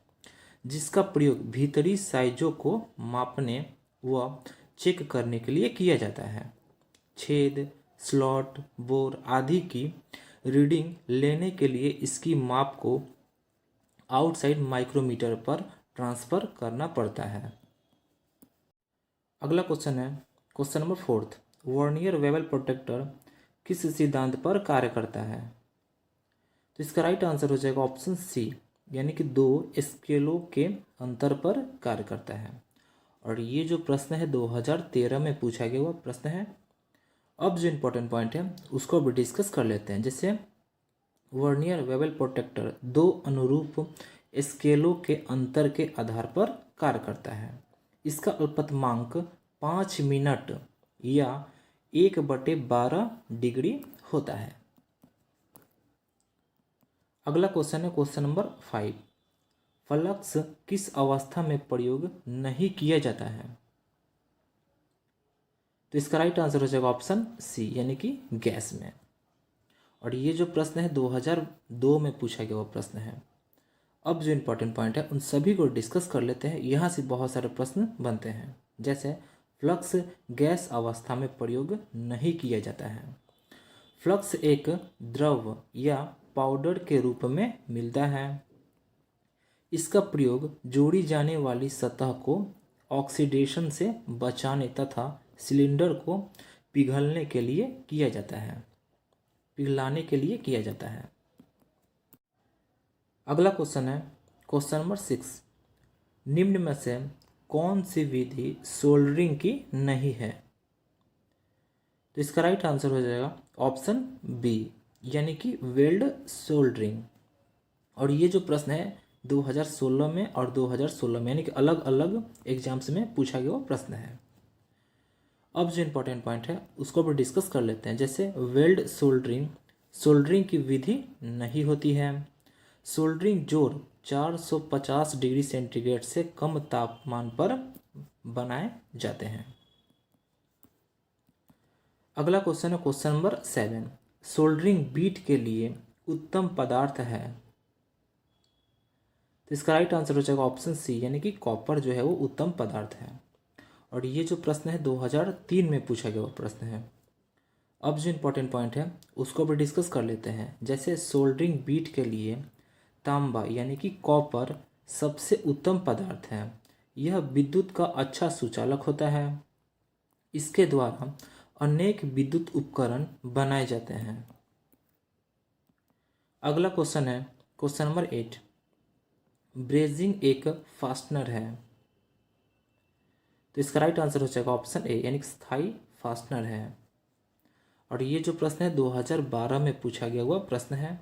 जिसका प्रयोग भीतरी साइजों को मापने व चेक करने के लिए किया जाता है। छेद, स्लॉट, बोर आदि की रीडिंग लेने के लिए इसकी माप को आउटसाइड माइक्रोमीटर पर ट्रांसफर करना पड़ता है। अगला क्वेश्चन है question number fourth, vernier bevel protractor किस सिद्धांत पर कार्य करता है। तो इसका राइट आंसर हो जाएगा ऑप्शन सी, यानी कि दो स्केलों के अंतर पर कार्य करता है। और ये जो प्रश्न है 2013 में पूछा गया हुआ प्रश्न है। अब जो इम्पोर्टेंट पॉइंट है उसको भी डिस्कस कर लेते हैं। जैसे वर्नियर वेवल प्रोटेक्टर दो अनुरूप स्केलों के अंतर के आधार पर कार्य करता है। इसका अल्पतमांक 5 मिनट या 1/12 डिग्री होता है। अगला क्वेश्चन है क्वेश्चन नंबर 5, फ्लक्स किस अवस्था में प्रयोग नहीं किया जाता है। तो इसका राइट आंसर हो जाएगा ऑप्शन सी, यानी कि गैस में। और ये जो प्रश्न है 2002 में पूछा गया वो प्रश्न है। अब जो इम्पोर्टेंट पॉइंट है उन सभी को डिस्कस कर लेते हैं। यहाँ से बहुत सारे प्रश्न बनते हैं। जैसे फ्लक्स गैस अवस्था में प्रयोग नहीं किया जाता है। फ्लक्स एक द्रव या पाउडर के रूप में मिलता है। इसका प्रयोग जोड़ी जाने वाली सतह को ऑक्सीडेशन से बचाने तथा सिलेंडर को पिघलाने के लिए किया जाता है। अगला क्वेश्चन है क्वेश्चन नंबर 6, निम्न में से कौन सी विधि सोल्डरिंग की नहीं है। तो इसका राइट आंसर हो जाएगा ऑप्शन बी, यानी कि वेल्ड सोल्डरिंग। और ये जो प्रश्न है 2016 में और 2016 में, यानी कि अलग अलग एग्जाम्स में पूछा गया प्रश्न है। अब जो इम्पोर्टेंट पॉइंट है उसको भी डिस्कस कर लेते हैं। जैसे वेल्ड सोल्डरिंग की विधि नहीं होती है। सोल्डरिंग जोड़ 450 डिग्री सेंटीग्रेड से कम तापमान पर बनाए जाते हैं। अगला क्वेश्चन है क्वेश्चन नंबर 7, सोल्डरिंग बीट के लिए उत्तम पदार्थ है। तो इसका राइट आंसर हो जाएगा ऑप्शन सी, यानी कि कॉपर जो है वो उत्तम पदार्थ है। और ये जो प्रश्न है 2003 में पूछा गया वो प्रश्न है। अब जो इम्पोर्टेंट पॉइंट है उसको भी डिस्कस कर लेते हैं। जैसे सोल्डरिंग बीट के लिए तांबा यानी कि कॉपर सबसे उत्तम पदार्थ है। यह विद्युत का अच्छा सुचालक होता है। इसके द्वारा अनेक विद्युत उपकरण बनाए जाते हैं। अगला क्वेश्चन है क्वेश्चन नंबर 8। ब्रेजिंग एक फास्टनर है। तो इसका राइट आंसर हो जाएगा ऑप्शन ए यानी कि स्थायी फास्टनर है। और ये जो प्रश्न है 2012 में पूछा गया हुआ प्रश्न है।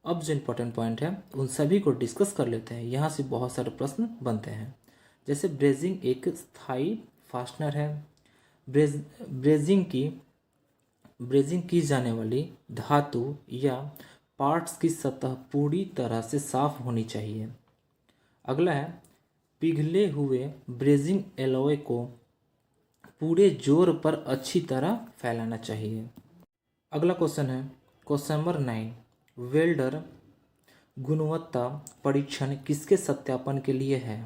अब जो इम्पोर्टेंट पॉइंट है उन सभी को डिस्कस कर लेते हैं। यहाँ से बहुत सारे प्रश्न बनते हैं। जैसे ब्रेजिंग एक स्थायी फास्टनर है। ब्रेजिंग की जाने वाली धातु या पार्ट्स की सतह पूरी तरह से साफ होनी चाहिए। अगला है पिघले हुए ब्रेजिंग एलॉय को पूरे जोर पर अच्छी तरह फैलाना चाहिए। अगला क्वेश्चन है क्वेश्चन नंबर 9। वेल्डर गुणवत्ता परीक्षण किसके सत्यापन के लिए है।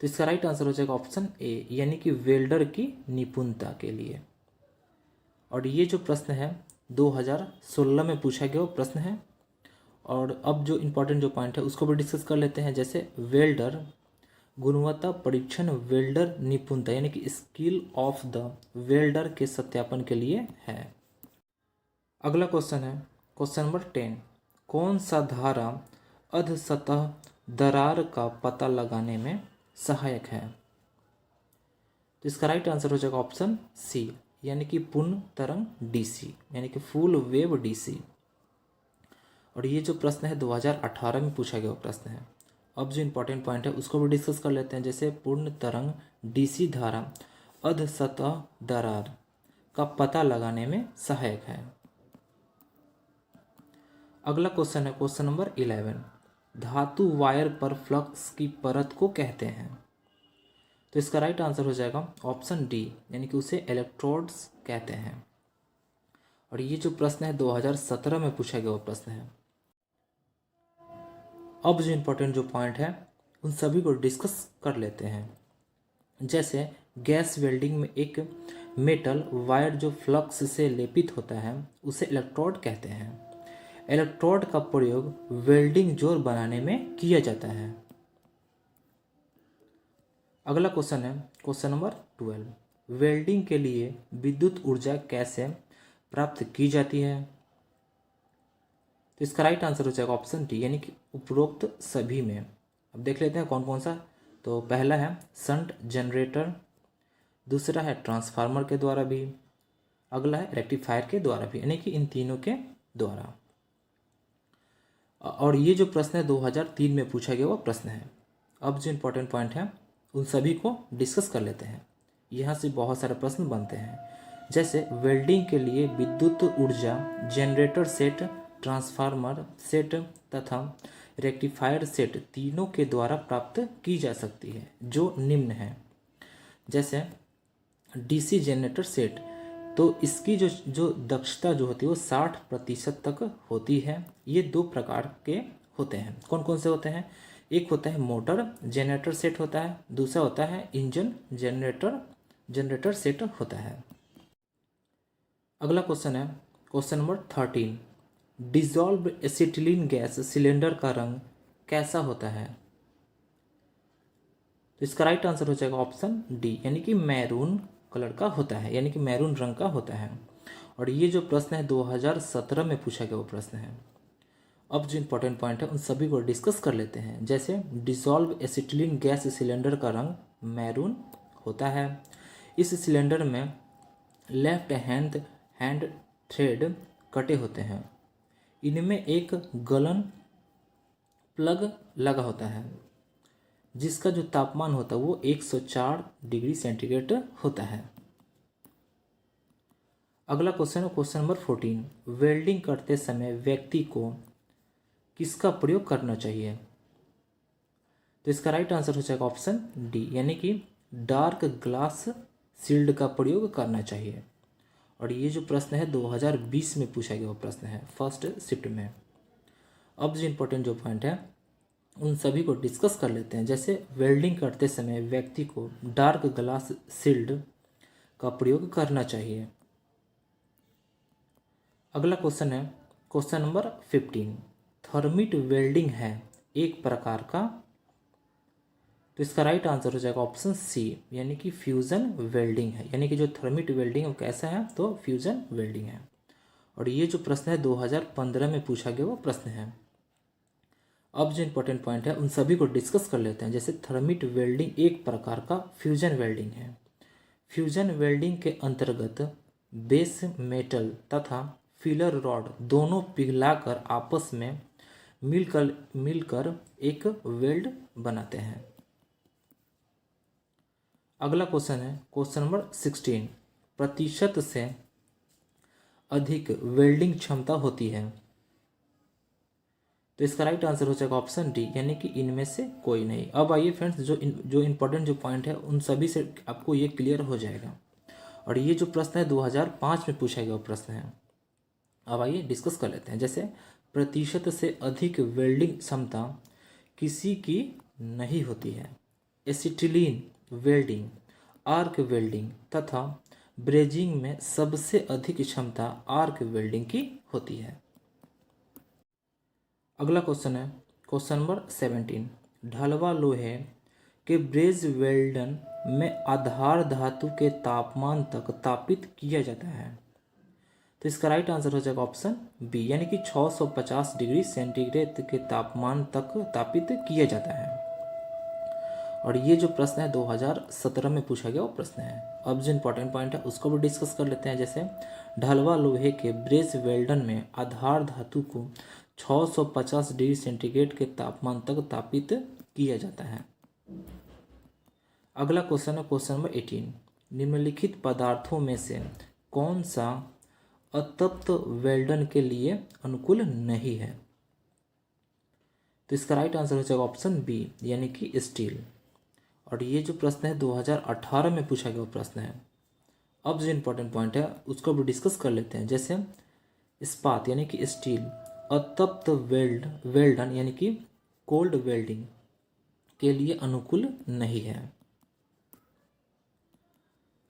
तो इसका राइट आंसर हो जाएगा ऑप्शन ए यानी कि वेल्डर की निपुणता के लिए। और ये जो प्रश्न है 2016 में पूछा गया वो प्रश्न है। और अब जो इम्पोर्टेंट जो पॉइंट है उसको भी डिस्कस कर लेते हैं। जैसे वेल्डर गुणवत्ता परीक्षण वेल्डर निपुणता यानी कि स्किल ऑफ द वेल्डर के सत्यापन के लिए है। अगला क्वेश्चन है क्वेश्चन नंबर 10। कौन सा धारा अधसतह दरार का पता लगाने में सहायक है। तो इसका राइट आंसर हो जाएगा ऑप्शन सी यानी कि पूर्ण तरंग डीसी यानी कि फुल वेव डीसी। और ये जो प्रश्न है 2018 में पूछा गया प्रश्न है। अब जो इम्पोर्टेंट पॉइंट है उसको भी डिस्कस कर लेते हैं। जैसे पूर्ण तरंग डीसी धारा अधसतह दरार का पता लगाने में सहायक है। अगला क्वेश्चन है क्वेश्चन नंबर 11। धातु वायर पर फ्लक्स की परत को कहते हैं। तो इसका राइट आंसर हो जाएगा ऑप्शन डी यानी कि उसे इलेक्ट्रोड्स कहते हैं। और ये जो प्रश्न है 2017 में पूछा गया वो प्रश्न है। अब जो इम्पोर्टेंट जो पॉइंट है उन सभी को डिस्कस कर लेते हैं। जैसे गैस वेल्डिंग में एक मेटल वायर जो फ्लक्स से लेपित होता है उसे इलेक्ट्रोड कहते हैं। इलेक्ट्रोड का प्रयोग वेल्डिंग जोर बनाने में किया जाता है। अगला क्वेश्चन है क्वेश्चन नंबर 12। वेल्डिंग के लिए विद्युत ऊर्जा कैसे प्राप्त की जाती है। तो इसका राइट आंसर हो जाएगा ऑप्शन डी यानी कि उपरोक्त सभी में। अब देख लेते हैं कौन कौन सा। तो पहला है शंट जनरेटर, दूसरा है ट्रांसफार्मर के द्वारा भी, अगला है रेक्टिफायर के द्वारा भी यानी कि इन तीनों के द्वारा। और ये जो प्रश्न है 2003 में पूछा गया वो प्रश्न है। अब जो इम्पोर्टेंट पॉइंट है उन सभी को डिस्कस कर लेते हैं। यहाँ से बहुत सारे प्रश्न बनते हैं। जैसे वेल्डिंग के लिए विद्युत ऊर्जा जनरेटर सेट, ट्रांसफार्मर सेट तथा रेक्टिफायर सेट तीनों के द्वारा प्राप्त की जा सकती है जो निम्न है। जैसे डीसी जनरेटर सेट तो इसकी जो दक्षता जो होती है वो 60% तक होती है। ये दो प्रकार के होते हैं। कौन कौन से होते हैं। एक होता है मोटर जनरेटर सेट होता है, दूसरा होता है इंजन जनरेटर सेट होता है। अगला क्वेश्चन है question number 13। Dissolve acetylene gas cylinder का रंग कैसा होता है। तो इसका राइट आंसर हो जाएगा ऑप्शन डी यानी कि मैरून कलर का होता है यानी कि मैरून रंग का होता है। और ये जो प्रश्न है 2017 में पूछा गया वो प्रश्न है। अब जो इम्पोर्टेंट पॉइंट है उन सभी को डिस्कस कर लेते हैं। जैसे डिसॉल्व एसिटिलीन गैस सिलेंडर का रंग मैरून होता है। इस सिलेंडर में लेफ्ट हैंड थ्रेड कटे होते हैं। इनमें एक गलन प्लग लगा होता है जिसका जो तापमान होता है वो 104 डिग्री सेंटीग्रेड होता है। अगला क्वेश्चन है क्वेश्चन नंबर 14। वेल्डिंग करते समय व्यक्ति को किसका प्रयोग करना चाहिए। तो इसका राइट आंसर हो जाएगा ऑप्शन डी यानी कि डार्क ग्लास शील्ड का प्रयोग करना चाहिए। और ये जो प्रश्न है 2020 में पूछा गया वो प्रश्न है फर्स्ट शिफ्ट में। अब जो इम्पोर्टेंट जो पॉइंट है उन सभी को डिस्कस कर लेते हैं। जैसे वेल्डिंग करते समय व्यक्ति को डार्क ग्लास शील्ड का प्रयोग करना चाहिए। अगला क्वेश्चन है क्वेश्चन नंबर 15। थर्मिट वेल्डिंग है एक प्रकार का, तो इसका राइट आंसर हो जाएगा ऑप्शन सी, यानी कि फ्यूजन वेल्डिंग है। यानी कि जो थर्मिट वेल्डिंग है वो कैसा है, तो फ्यूजन वेल्डिंग है। और ये जो प्रश्न है 2015 में पूछा गया वो प्रश्न है। अब जो इंपॉर्टेंट पॉइंट है उन सभी को डिस्कस कर लेते हैं। जैसे थर्मिट वेल्डिंग एक प्रकार का फ्यूजन वेल्डिंग है। फ्यूजन वेल्डिंग के अंतर्गत बेस मेटल तथा फिलर रॉड दोनों पिघलाकर आपस में मिलकर एक वेल्ड बनाते हैं। अगला क्वेश्चन है क्वेश्चन नंबर 16। प्रतिशत से अधिक वेल्डिंग क्षमता होती है, तो इसका राइट आंसर हो जाएगा ऑप्शन डी, यानी कि इनमें से कोई नहीं। अब आइए फ्रेंड्स, जो इंपॉर्टेंट जो पॉइंट है उन सभी से आपको ये क्लियर हो जाएगा। और ये जो प्रश्न है 2005 में पूछा गया प्रश्न है। अब आइए डिस्कस कर लेते हैं। जैसे प्रतिशत से अधिक वेल्डिंग क्षमता किसी की नहीं होती है। एसिटिलीन वेल्डिंग, आर्क वेल्डिंग तथा ब्रेजिंग में सबसे अधिक क्षमता आर्क वेल्डिंग की होती है। अगला क्वेश्चन है क्वेश्चन नंबर 17। ढलवा लोहे के ब्रेज वेल्डन में आधार धातु के तापमान तक तापित किया जाता है, तो इसका राइट आंसर हो जाएगा ऑप्शन बी, यानी कि 650 डिग्री सेंटीग्रेड के तापमान तक तापित किया जाता है। और ये जो प्रश्न है 2017 में पूछा गया वो प्रश्न है। अब जो इंपॉर्टेंट पॉइंट है उसको भी डिस्कस कर लेते हैं। जैसे ढलवा लोहे के ब्रेज वेल्डन में आधार धातु को 650 डिग्री सेंटीग्रेड के तापमान तक तापित किया जाता है। अगला क्वेश्चन है क्वेश्चन नंबर 18। निम्नलिखित पदार्थों में से कौन सा अतप्त वेल्डन के लिए अनुकूल नहीं है, तो इसका राइट आंसर हो जाएगा ऑप्शन बी, यानी कि स्टील। और ये जो प्रश्न है 2018 में पूछा गया प्रश्न है। अब जो इंपॉर्टेंट पॉइंट है उसको भी डिस्कस कर लेते हैं। जैसे इस्पात यानी कि स्टील अतप्त वेल्डन यानी कि कोल्ड वेल्डिंग के लिए अनुकूल नहीं है।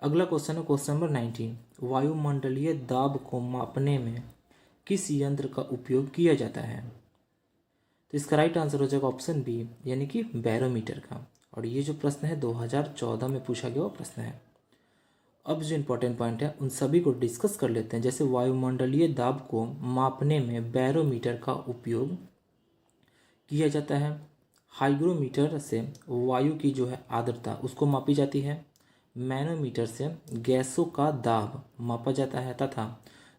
अगला क्वेश्चन है क्वेश्चन नंबर 19। वायुमंडलीय दाब को मापने में किस यंत्र का उपयोग किया जाता है, तो इसका राइट आंसर हो जाएगा ऑप्शन बी, यानी कि बैरोमीटर का। और ये जो प्रश्न है 2014 में पूछा गया प्रश्न है। अब जो इंपॉर्टेंट पॉइंट है उन सभी को डिस्कस कर लेते हैं। जैसे वायुमंडलीय दाब को मापने में बैरोमीटर का उपयोग किया जाता है। हाइग्रोमीटर से वायु की जो है आर्द्रता उसको मापी जाती है। मैनोमीटर से गैसों का दाब मापा जाता है तथा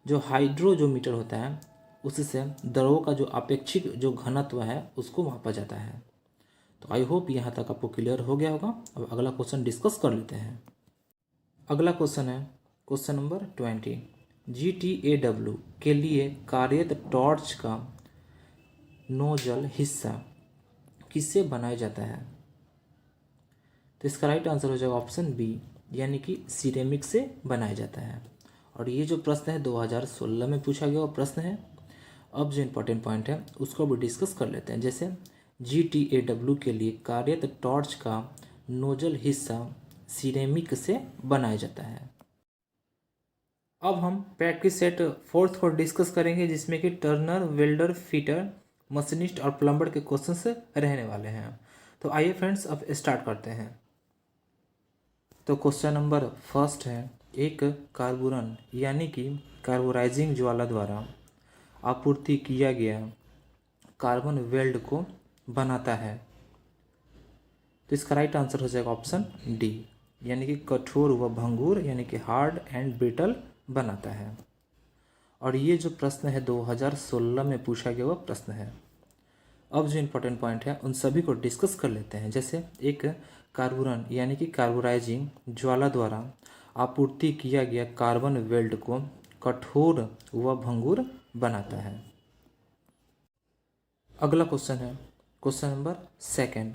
जो हाइड्रोजोमीटर होता है उससे द्रवों का जो अपेक्षित जो घनत्व है उसको मापा जाता है। तो आई होप यहाँ तक आपको क्लियर हो गया होगा। अब अगला क्वेश्चन डिस्कस कर लेते हैं। अगला क्वेश्चन है क्वेश्चन नंबर 20। GTAW के लिए कार्यरत टॉर्च का नोजल हिस्सा किससे बनाया जाता है, तो इसका राइट आंसर हो जाएगा ऑप्शन बी, यानी कि सिरेमिक से बनाया जाता है। और ये जो प्रश्न है 2016 में पूछा गया प्रश्न है। अब जो इंपॉर्टेंट पॉइंट है उसको भी डिस्कस कर लेते हैं। जैसे GTAW के लिए कार्यरत टॉर्च का नोजल हिस्सा सिरेमिक से बनाया जाता है। अब हम प्रैक्टिस सेट 4 को डिस्कस करेंगे, जिसमें कि टर्नर, वेल्डर, फिटर, मशीनिस्ट और प्लम्बर के क्वेश्चंस रहने वाले हैं। तो आइए फ्रेंड्स अब स्टार्ट करते हैं। तो क्वेश्चन नंबर फर्स्ट है, एक कार्बुरन यानी कि कार्बोराइजिंग ज्वाला द्वारा आपूर्ति किया गया कार्बन वेल्ड को बनाता है, तो इसका राइट आंसर हो जाएगा ऑप्शन डी, यानी कि कठोर व भंगुर यानी कि हार्ड एंड ब्रिटल बनाता है। और ये जो प्रश्न है 2016 में पूछा गया वह प्रश्न है। अब जो इम्पोर्टेंट पॉइंट है उन सभी को डिस्कस कर लेते हैं। जैसे एक कार्बुरन यानी कि कार्बोराइजिंग ज्वाला द्वारा आपूर्ति किया गया कार्बन वेल्ड को कठोर व भंगुर बनाता है। अगला क्वेश्चन है क्वेश्चन नंबर 2।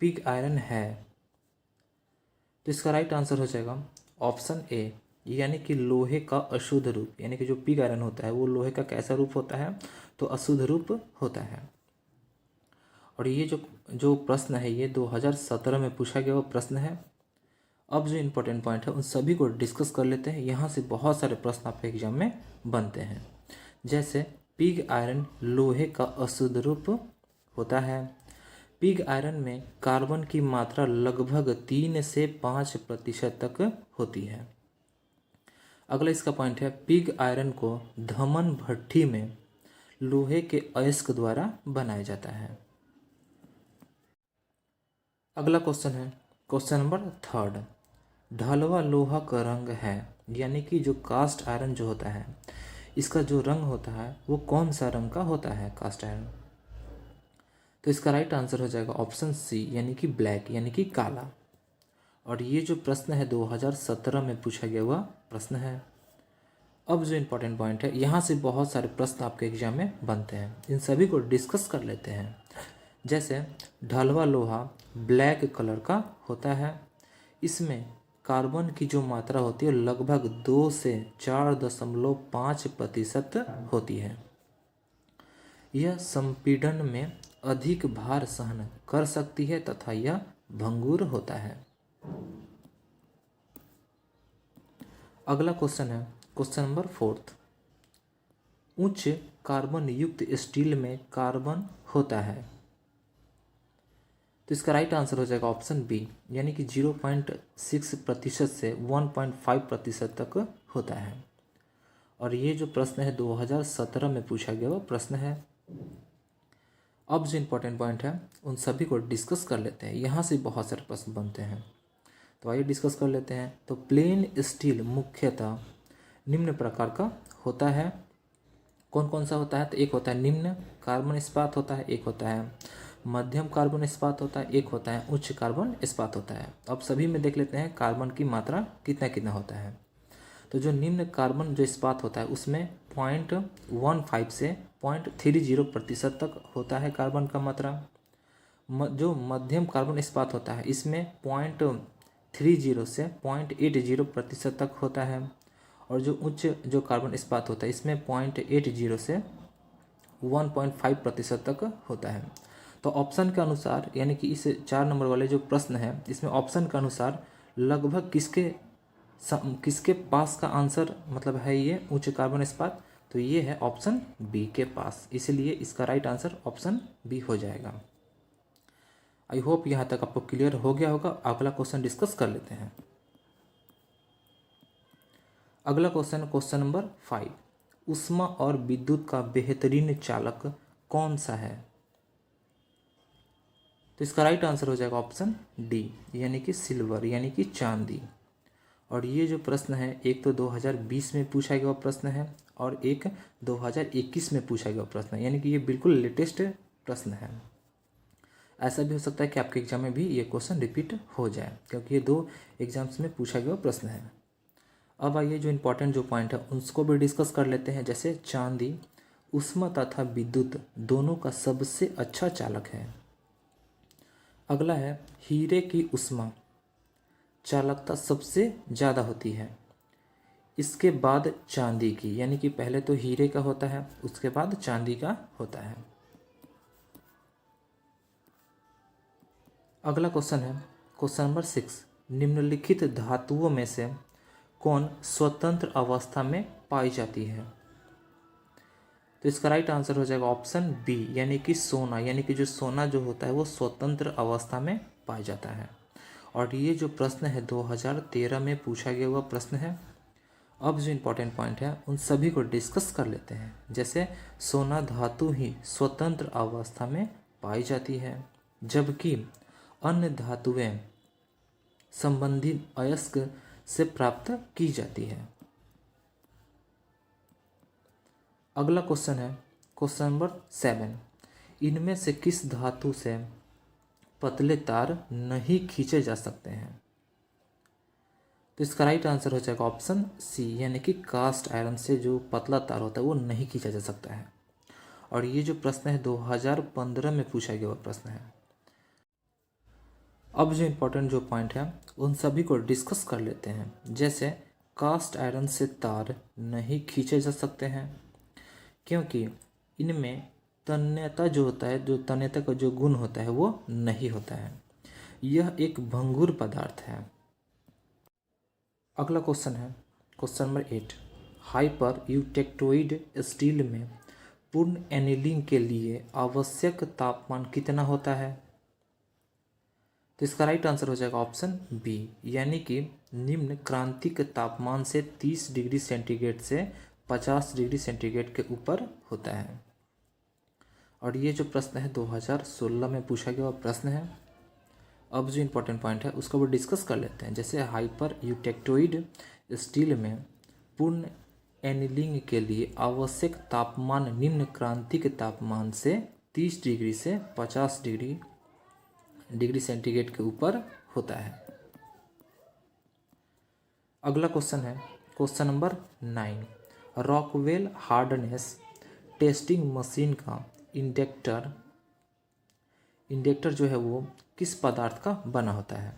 पिग आयरन है, तो इसका राइट आंसर हो जाएगा ऑप्शन ए, यानी कि लोहे का अशुद्ध रूप। यानी कि जो पिग आयरन होता है वो लोहे का कैसा रूप होता है, तो अशुद्ध रूप होता है। और ये जो प्रश्न है ये 2017 में पूछा गया वो प्रश्न है। अब जो इम्पोर्टेंट पॉइंट है उन सभी को डिस्कस कर लेते हैं। यहाँ से बहुत सारे प्रश्न आपके एग्जाम में बनते हैं। जैसे पिग आयरन लोहे का अशुद्ध रूप होता है। पिग आयरन में कार्बन की मात्रा लगभग 3 से 5% तक होती है। अगला इसका पॉइंट है, पिग आयरन को धमन भट्ठी में लोहे के अयस्क द्वारा बनाया जाता है। अगला क्वेश्चन है क्वेश्चन नंबर 3। ढलवा लोहा का रंग है, यानी कि जो कास्ट आयरन जो होता है इसका जो रंग होता है वो कौन सा रंग का होता है कास्ट आयरन। तो इसका राइट आंसर हो जाएगा ऑप्शन सी, यानी कि ब्लैक, यानी कि काला। और ये जो प्रश्न है 2017 में पूछा गया हुआ प्रश्न है। अब जो इम्पोर्टेंट पॉइंट है, यहाँ से बहुत सारे प्रश्न आपके एग्जाम में बनते हैं, इन सभी को डिस्कस कर लेते हैं। जैसे ढलवा लोहा ब्लैक कलर का होता है, इसमें कार्बन की जो मात्रा होती है लगभग 2 से 4.5% होती है। यह संपीड़न में अधिक भार सहन कर सकती है तथा यह भंगुर होता है। अगला क्वेश्चन है क्वेश्चन नंबर 4। उच्च कार्बन युक्त स्टील में कार्बन होता है। तो इसका राइट आंसर हो जाएगा ऑप्शन बी, यानी कि 0.6% से 1.5% तक होता है। और ये जो प्रश्न है 2017 में पूछा गया वो प्रश्न है। अब जो इम्पोर्टेंट पॉइंट है उन सभी को डिस्कस कर लेते हैं, यहाँ से बहुत सारे प्रश्न बनते हैं, तो आइए डिस्कस कर लेते हैं। तो प्लेन स्टील मुख्यतः निम्न प्रकार का होता है। कौन कौन सा होता है? तो एक होता है निम्न कार्बन इस्पात होता है, एक होता है मध्यम कार्बन इस्पात होता है, एक होता है उच्च कार्बन इस्पात होता है। अब सभी में देख लेते हैं कार्बन की मात्रा कितना कितना होता है। तो जो निम्न कार्बन जो इस्पात होता है उसमें 0.15 से 0.30% तक होता है कार्बन का मात्रा। जो मध्यम कार्बन इस्पात होता है इसमें 0.30 से 0.80% तक होता है। और जो उच्च जो कार्बन इस्पात होता है इसमें 0.80 से 1.5% तक होता है। तो ऑप्शन के अनुसार, यानी कि इस 4 नंबर वाले जो प्रश्न है इसमें ऑप्शन के अनुसार लगभग किसके पास का आंसर मतलब है ये उच्च कार्बन इस्पात, तो ये है ऑप्शन बी के पास, इसलिए इसका राइट आंसर ऑप्शन बी हो जाएगा। आई होप यहाँ तक आपको क्लियर हो गया होगा। अगला क्वेश्चन डिस्कस कर लेते हैं। अगला क्वेश्चन नंबर 5। ऊष्मा और विद्युत का बेहतरीन चालक कौन सा है? तो इसका राइट आंसर हो जाएगा ऑप्शन डी, यानी कि सिल्वर, यानी कि चांदी। और ये जो प्रश्न है एक तो 2020 में पूछा गया प्रश्न है और एक 2021 में पूछा गया प्रश्न है, यानी कि ये बिल्कुल लेटेस्ट प्रश्न है। ऐसा भी हो सकता है कि आपके एग्जाम में भी ये क्वेश्चन रिपीट हो जाए, क्योंकि ये 2 एग्जाम्स में पूछा गया प्रश्न है। अब आइए जो इम्पोर्टेंट जो पॉइंट है उसको भी डिस्कस कर लेते हैं। जैसे चांदी ऊष्मा तथा विद्युत दोनों का सबसे अच्छा चालक है। अगला है हीरे की ऊष्मा चालकता सबसे ज़्यादा होती है, इसके बाद चांदी की, यानी कि पहले तो हीरे का होता है उसके बाद चांदी का होता है। अगला क्वेश्चन है क्वेश्चन नंबर 6। निम्नलिखित धातुओं में से कौन स्वतंत्र अवस्था में पाई जाती है? तो इसका राइट आंसर हो जाएगा ऑप्शन बी, यानी कि सोना, यानी कि जो सोना जो होता है वो स्वतंत्र अवस्था में पाया जाता है। और ये जो प्रश्न है 2013 में पूछा गया हुआ प्रश्न है। अब जो इम्पोर्टेंट पॉइंट है उन सभी को डिस्कस कर लेते हैं। जैसे सोना धातु ही स्वतंत्र अवस्था में पाई जाती है, जबकि अन्य धातुएं संबंधित अयस्क से प्राप्त की जाती है। अगला क्वेश्चन है क्वेश्चन नंबर 7। इनमें से किस धातु से पतले तार नहीं खींचे जा सकते हैं? तो इसका राइट आंसर हो जाएगा ऑप्शन सी, यानी कि कास्ट आयरन से जो पतला तार होता है वो नहीं खींचा जा सकता है। और ये जो प्रश्न है 2015 में पूछा गया प्रश्न है। अब जो इम्पोर्टेंट जो पॉइंट है उन सभी को डिस्कस कर लेते हैं। जैसे कास्ट आयरन से तार नहीं खींचे जा सकते हैं क्योंकि इनमें तन्यता जो होता है, जो तन्यता का जो गुण होता है वो नहीं होता है, यह एक भंगुर पदार्थ है। अगला क्वेश्चन है question number 8। Hyper eutectoid steel में पूर्ण एनीलिंग के लिए आवश्यक तापमान कितना होता है? तो इसका राइट आंसर हो जाएगा ऑप्शन बी, यानी कि निम्न क्रांतिक तापमान से 30 डिग्री सेंटीग्रेड से 50 डिग्री सेंटीग्रेड के ऊपर होता है। और ये जो प्रश्न है 2016 में पूछा गया प्रश्न है। अब जो इम्पोर्टेंट पॉइंट है उसको वो डिस्कस कर लेते हैं। जैसे हाइपर यूटेक्टोइड स्टील में पूर्ण एनीलिंग के लिए आवश्यक तापमान निम्न क्रांतिक तापमान से 30 डिग्री से 50 डिग्री सेंटीग्रेड के ऊपर होता है। अगला क्वेश्चन है question number 9। Rockwell hardness testing machine का इंडेक्टर जो है वो किस पदार्थ का बना होता है?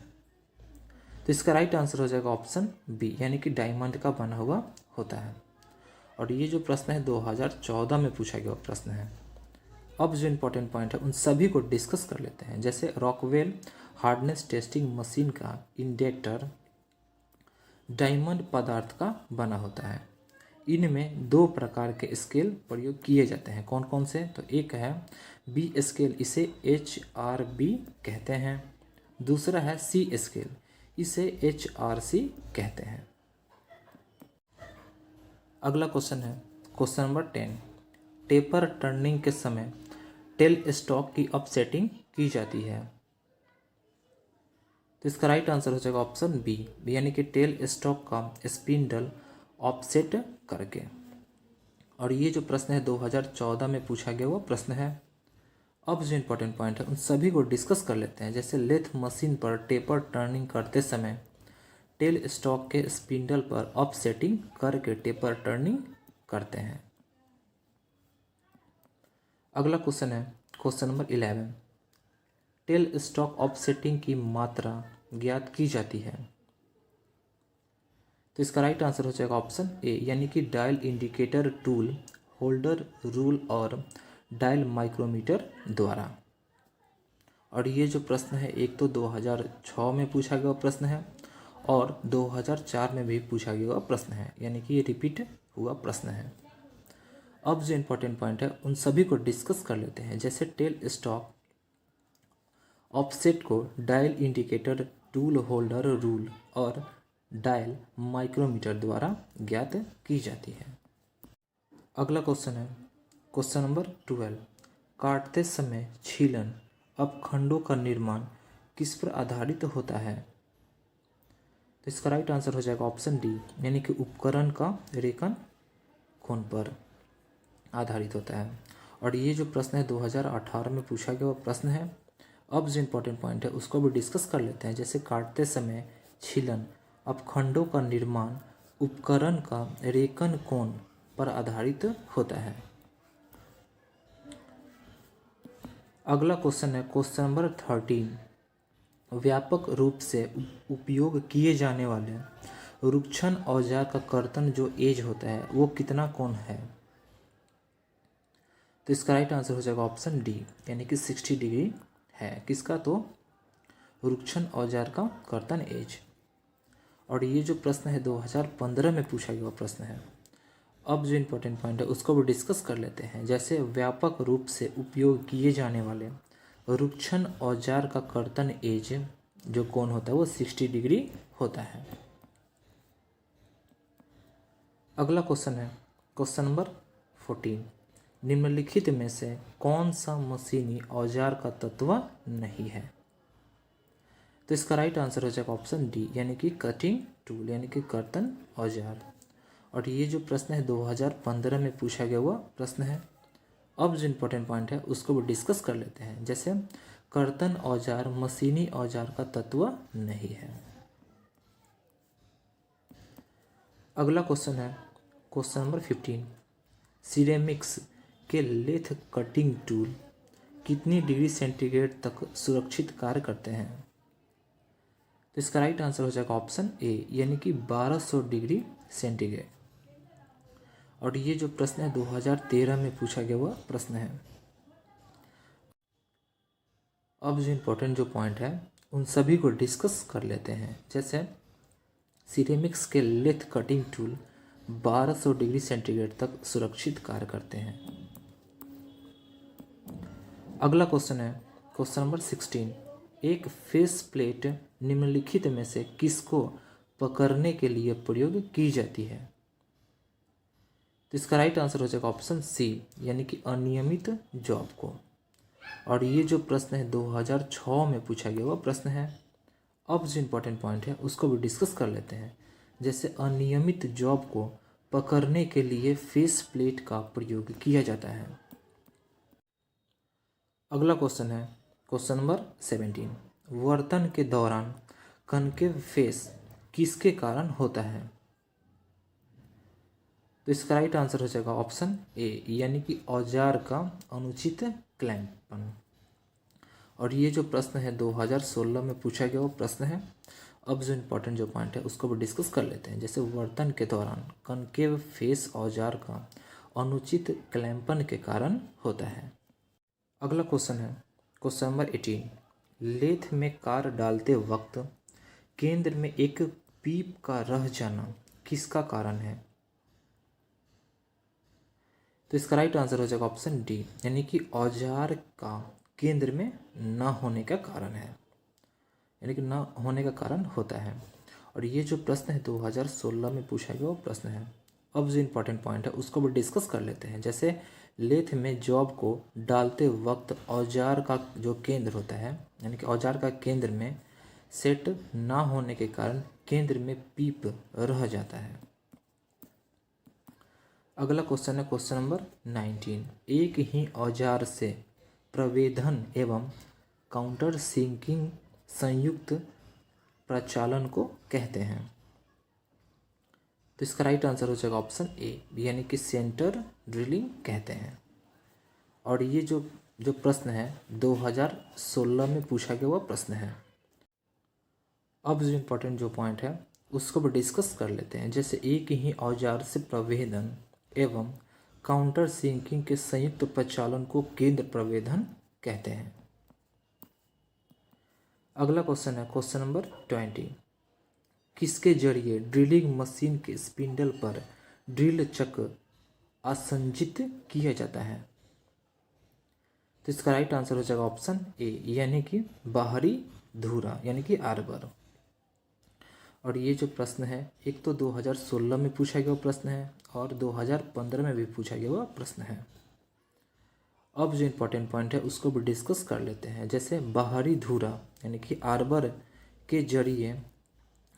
तो इसका राइट आंसर हो जाएगा ऑप्शन बी, यानी कि डायमंड का बना हुआ होता है। और ये जो प्रश्न है 2014 में पूछा गया प्रश्न है। अब जो इम्पोर्टेंट पॉइंट है उन सभी को डिस्कस कर लेते हैं। जैसे रॉकवेल हार्डनेस टेस्टिंग मशीन का इंडेक्टर डायमंड पदार्थ का बना होता है। इनमें दो प्रकार के स्केल प्रयोग किए जाते हैं। कौन कौन से? तो एक है बी स्केल, इसे HRB कहते हैं। दूसरा है C स्केल, इसे HRC कहते हैं। अगला क्वेश्चन है क्वेश्चन नंबर 10। टेपर टर्निंग के समय टेल स्टॉक की अपसेटिंग की जाती है। तो इसका राइट आंसर हो जाएगा ऑप्शन बी, यानी कि टेल स्टॉक का स्पिंडल ऑफसेट करके। और ये जो प्रश्न है 2014 में पूछा गया वो प्रश्न है। अब जो इम्पोर्टेंट पॉइंट है उन सभी को डिस्कस कर लेते हैं। जैसे लेथ मशीन पर टेपर टर्निंग करते समय टेल स्टॉक के स्पिंडल पर ऑफसेटिंग करके टेपर टर्निंग करते हैं। अगला क्वेश्चन है question number 11। Tell stock offsetting की मात्रा ज्ञात की जाती है। तो इसका राइट आंसर हो जाएगा ऑप्शन ए, यानी कि dial indicator tool holder rule और डायल माइक्रोमीटर द्वारा। और ये जो प्रश्न है एक तो 2006 में पूछा गया प्रश्न है और 2004 में भी पूछा गया प्रश्न है, यानी कि ये रिपीट हुआ प्रश्न है। अब जो इम्पोर्टेंट पॉइंट है उन सभी को डिस्कस कर लेते हैं। जैसे टेल स्टॉक ऑफसेट को dial indicator tool holder rule और डायल माइक्रोमीटर द्वारा ज्ञात की जाती है। अगला क्वेश्चन है क्वेश्चन नंबर 12। काटते समय छीलन अपखंडों का निर्माण किस पर आधारित होता है? तो इसका राइट आंसर हो जाएगा ऑप्शन डी, यानी कि उपकरण का रेखन कोण पर आधारित होता है। और ये जो प्रश्न है 2018 में पूछा गया प्रश्न है। अब जो इम्पोर्टेंट पॉइंट है उसको भी डिस्कस कर लेते हैं। जैसे काटते समय छीलन अपखंडों का निर्माण उपकरण का रेखन कोण पर आधारित होता है। अगला क्वेश्चन है क्वेश्चन नंबर 13। व्यापक रूप से उपयोग किए जाने वाले रुक्षण औजार का कर्तन जो एज होता है वो कितना कोण है? तो इसका राइट आंसर हो जाएगा ऑप्शन डी, यानी कि 60 डिग्री है। किसका? तो रुक्षण औजार का कर्तन एज। और ये जो प्रश्न है 2015 में पूछा गया प्रश्न है। अब जो इम्पोर्टेंट पॉइंट है उसको भी डिस्कस कर लेते हैं। जैसे व्यापक रूप से उपयोग किए जाने वाले रुक्षण औजार का कर्तन एज जो कोण होता है वो 60 डिग्री होता है। अगला क्वेश्चन है क्वेश्चन नंबर 14। निम्नलिखित में से कौन सा मशीनी औजार का तत्व नहीं है? तो इसका राइट आंसर हो जाएगा ऑप्शन डी, यानी कि कटिंग टूल, यानी कि कर्तन औजार। और ये जो प्रश्न है 2015 में पूछा गया हुआ प्रश्न है। अब जो इम्पोर्टेंट पॉइंट है उसको भी डिस्कस कर लेते हैं। जैसे कर्तन औजार मशीनी औजार का तत्व नहीं है। अगला क्वेश्चन है क्वेश्चन नंबर 15। सिरेमिक्स के लेथ कटिंग टूल कितनी डिग्री सेंटीग्रेड तक सुरक्षित कार्य करते हैं? तो इसका राइट आंसर हो जाएगा ऑप्शन ए, यानी कि 1200 डिग्री सेंटीग्रेड। और ये जो प्रश्न है 2013 में पूछा गया हुआ प्रश्न है। अब जो इम्पोर्टेंट जो पॉइंट है उन सभी को डिस्कस कर लेते हैं। जैसे सिरेमिक्स के lathe cutting tool 1200 degree centigrade तक सुरक्षित कार्य करते हैं। अगला क्वेश्चन है क्वेश्चन नंबर 16। एक फेस प्लेट निम्नलिखित में से किसको पकड़ने के लिए प्रयोग की जाती है? तो इसका राइट आंसर हो जाएगा ऑप्शन सी, यानी कि अनियमित जॉब को। और ये जो प्रश्न है 2006 में पूछा गया हुआ प्रश्न है। अब जो इम्पोर्टेंट पॉइंट है उसको भी डिस्कस कर लेते हैं। जैसे अनियमित जॉब को पकड़ने के लिए फेस प्लेट का प्रयोग किया जाता है। अगला क्वेश्चन है क्वेश्चन नंबर 17। वर्तन के दौरान कनकेव फेस किसके कारण होता है? तो इसका राइट आंसर हो जाएगा ऑप्शन ए, यानी कि औजार का अनुचित क्लैंपन। और ये जो प्रश्न है 2016 में पूछा गया वो प्रश्न है। अब जो इम्पोर्टेंट जो पॉइंट है उसको भी डिस्कस कर लेते हैं। जैसे वर्तन के दौरान कनकेव फेस औजार का अनुचित क्लैंपन के कारण होता है। अगला क्वेश्चन है क्वेश्चन नंबर 18। लेथ में कार डालते वक्त केंद्र में एक पीप का रह जाना किसका कारण है? तो इसका राइट आंसर हो जाएगा ऑप्शन डी, यानी कि औजार का केंद्र में न होने का कारण है, यानी कि न होने का कारण होता है। और ये जो प्रश्न है 2016 में पूछा गया वो प्रश्न है। अब जो इम्पोर्टेंट पॉइंट है उसको भी डिस्कस कर लेते हैं। जैसे लेथ में जॉब को डालते वक्त औजार का जो केंद्र होता है, यानी कि औजार का केंद्र में सेट ना होने के कारण केंद्र में पीप रह जाता है। अगला क्वेश्चन है क्वेश्चन नंबर 19। एक ही औजार से प्रवेधन एवं काउंटर सिंकिंग संयुक्त प्रचालन को कहते हैं। तो इसका राइट आंसर हो जाएगा ऑप्शन ए, यानी कि सेंटर ड्रिलिंग कहते हैं। और ये जो प्रश्न है 2016 में पूछा गया हुआ प्रश्न है। अब जो इम्पोर्टेंट जो पॉइंट है उसको भी डिस्कस कर लेते हैं। जैसे एक ही औजार से प्रवेधन एवं काउंटर सिंकिंग के संयुक्त प्रचालन को केंद्र प्रवेधन कहते हैं। अगला क्वेश्चन है क्वेश्चन नंबर 20। किसके जरिए ड्रिलिंग मशीन के स्पिंडल पर ड्रिल चक्र आसंजित किया जाता है? तो इसका राइट आंसर हो जाएगा ऑप्शन ए, यानी कि बाहरी धुरा, यानी कि आर्बर। और ये जो प्रश्न है एक तो 2016 में पूछा गया प्रश्न है और 2015 में भी पूछा गया हुआ प्रश्न है। अब जो इम्पोर्टेंट पॉइंट है उसको भी डिस्कस कर लेते हैं। जैसे बाहरी धुरा यानी कि आर्बर के जरिए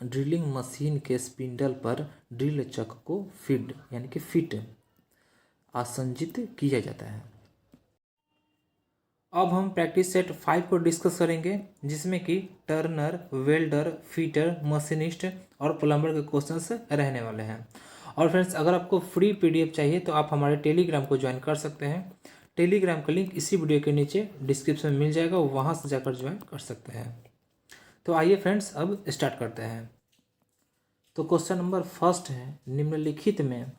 ड्रिलिंग मशीन के स्पिंडल पर ड्रिल चक को फीड यानी कि फिट आसंजित किया जाता है। अब हम प्रैक्टिस सेट 5 को डिस्कस करेंगे, जिसमें कि टर्नर, वेल्डर, फीटर, मशीनिस्ट और प्लम्बर के क्वेश्चंस रहने वाले हैं। और फ्रेंड्स, अगर आपको फ्री पीडीएफ चाहिए तो आप हमारे टेलीग्राम को ज्वाइन कर सकते हैं। टेलीग्राम का लिंक इसी वीडियो के नीचे डिस्क्रिप्शन में मिल जाएगा, वहाँ से जाकर ज्वाइन कर सकते हैं। तो आइए फ्रेंड्स अब स्टार्ट करते हैं। तो क्वेश्चन नंबर फर्स्ट है, निम्नलिखित में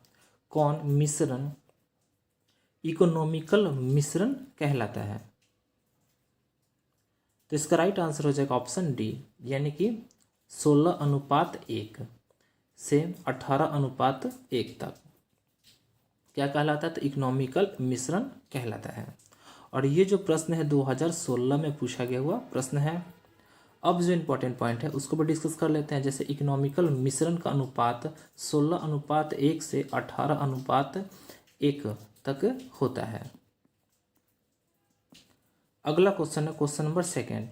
कौन मिश्रण इकोनॉमिकल मिश्रण कहलाता है? तो इसका राइट आंसर हो जाएगा ऑप्शन डी, यानी कि 16:1 से 18:1 तक क्या कहलाता है? तो इकोनॉमिकल मिश्रण कहलाता है। और ये जो प्रश्न है 2016 में पूछा गया हुआ प्रश्न है। अब जो इम्पोर्टेंट पॉइंट है उसको भी डिस्कस कर लेते हैं। जैसे इकोनॉमिकल मिश्रण का अनुपात 16:1 से 18:1 तक होता है। अगला क्वेश्चन है क्वेश्चन नंबर 2।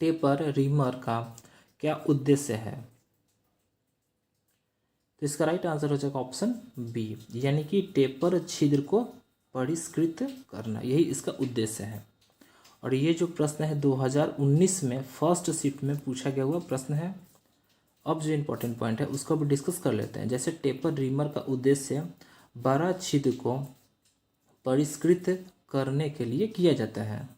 टेपर रीमर का क्या उद्देश्य है? तो इसका राइट आंसर हो जाएगा ऑप्शन बी, यानी कि टेपर छिद्र को परिष्कृत करना, यही इसका उद्देश्य है। और ये जो प्रश्न है 2019 में फर्स्ट शिफ्ट में पूछा गया हुआ प्रश्न है। अब जो इम्पोर्टेंट पॉइंट है उसको भी डिस्कस कर लेते हैं। जैसे टेपर रीमर का उद्देश्य बड़ा छिद्र को परिष्कृत करने के लिए किया जाता है।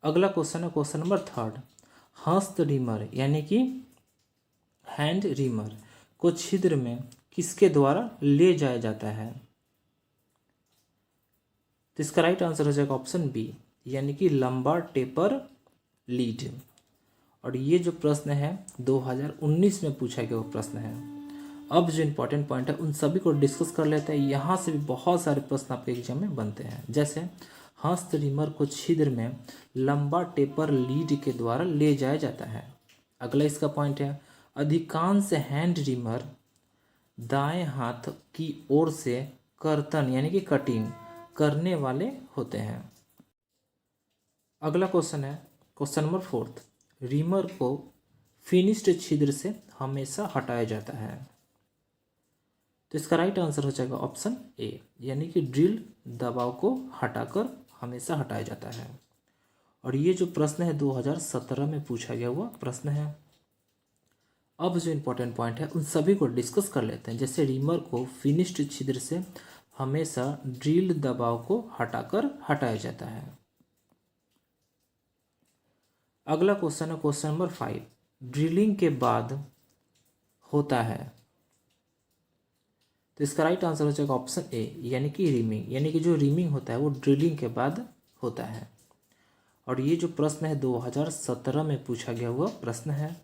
अगला क्वेश्चन है क्वेश्चन नंबर 3। हस्त रीमर यानी कि हैंड रीमर को छिद्र में किसके द्वारा ले जाया जाता है? तो इसका राइट आंसर हो जाएगा ऑप्शन बी, यानी कि लंबा टेपर लीड। और ये जो प्रश्न है 2019 में पूछा गया वो प्रश्न है। अब जो इम्पोर्टेंट पॉइंट है उन सभी को डिस्कस कर लेते हैं। यहाँ से भी बहुत सारे प्रश्न आपके एग्जाम में बनते हैं। जैसे हस्त रिमर को छिद्र में लंबा टेपर लीड के द्वारा ले जाया जाता है। अगला इसका पॉइंट है अधिकांश हैंड रिमर दाएं हाथ की ओर से कर्तन यानी कि कटिंग करने वाले होते हैं। अगला क्वेश्चन है क्वेश्चन नंबर 4, रिमर को फिनिश्ड छिद्र से हमेशा हटाया जाता है। तो इसका राइट आंसर हो जाएगा ऑप्शन ए, यानी कि ड्रिल दबाव को हटाकर हमेशा हटाया जाता है। और ये जो प्रश्न है 2017 में पूछा गया हुआ प्रश्न है। अब जो इम्पोर्टेंट पॉइंट है उन सभी को डिस्कस कर लेते हैं। जैसे रिमर को फिनिश्ड छिद्र से हमेशा ड्रिल दबाव को हटाकर हटाया जाता है। अगला क्वेश्चन है क्वेश्चन नंबर 5, ड्रिलिंग के बाद होता है। तो इसका राइट आंसर हो जाएगा ऑप्शन ए, यानी कि रिमिंग, यानी कि जो रिमिंग होता है वो ड्रिलिंग के बाद होता है। और ये जो प्रश्न है 2017 में पूछा गया हुआ प्रश्न है।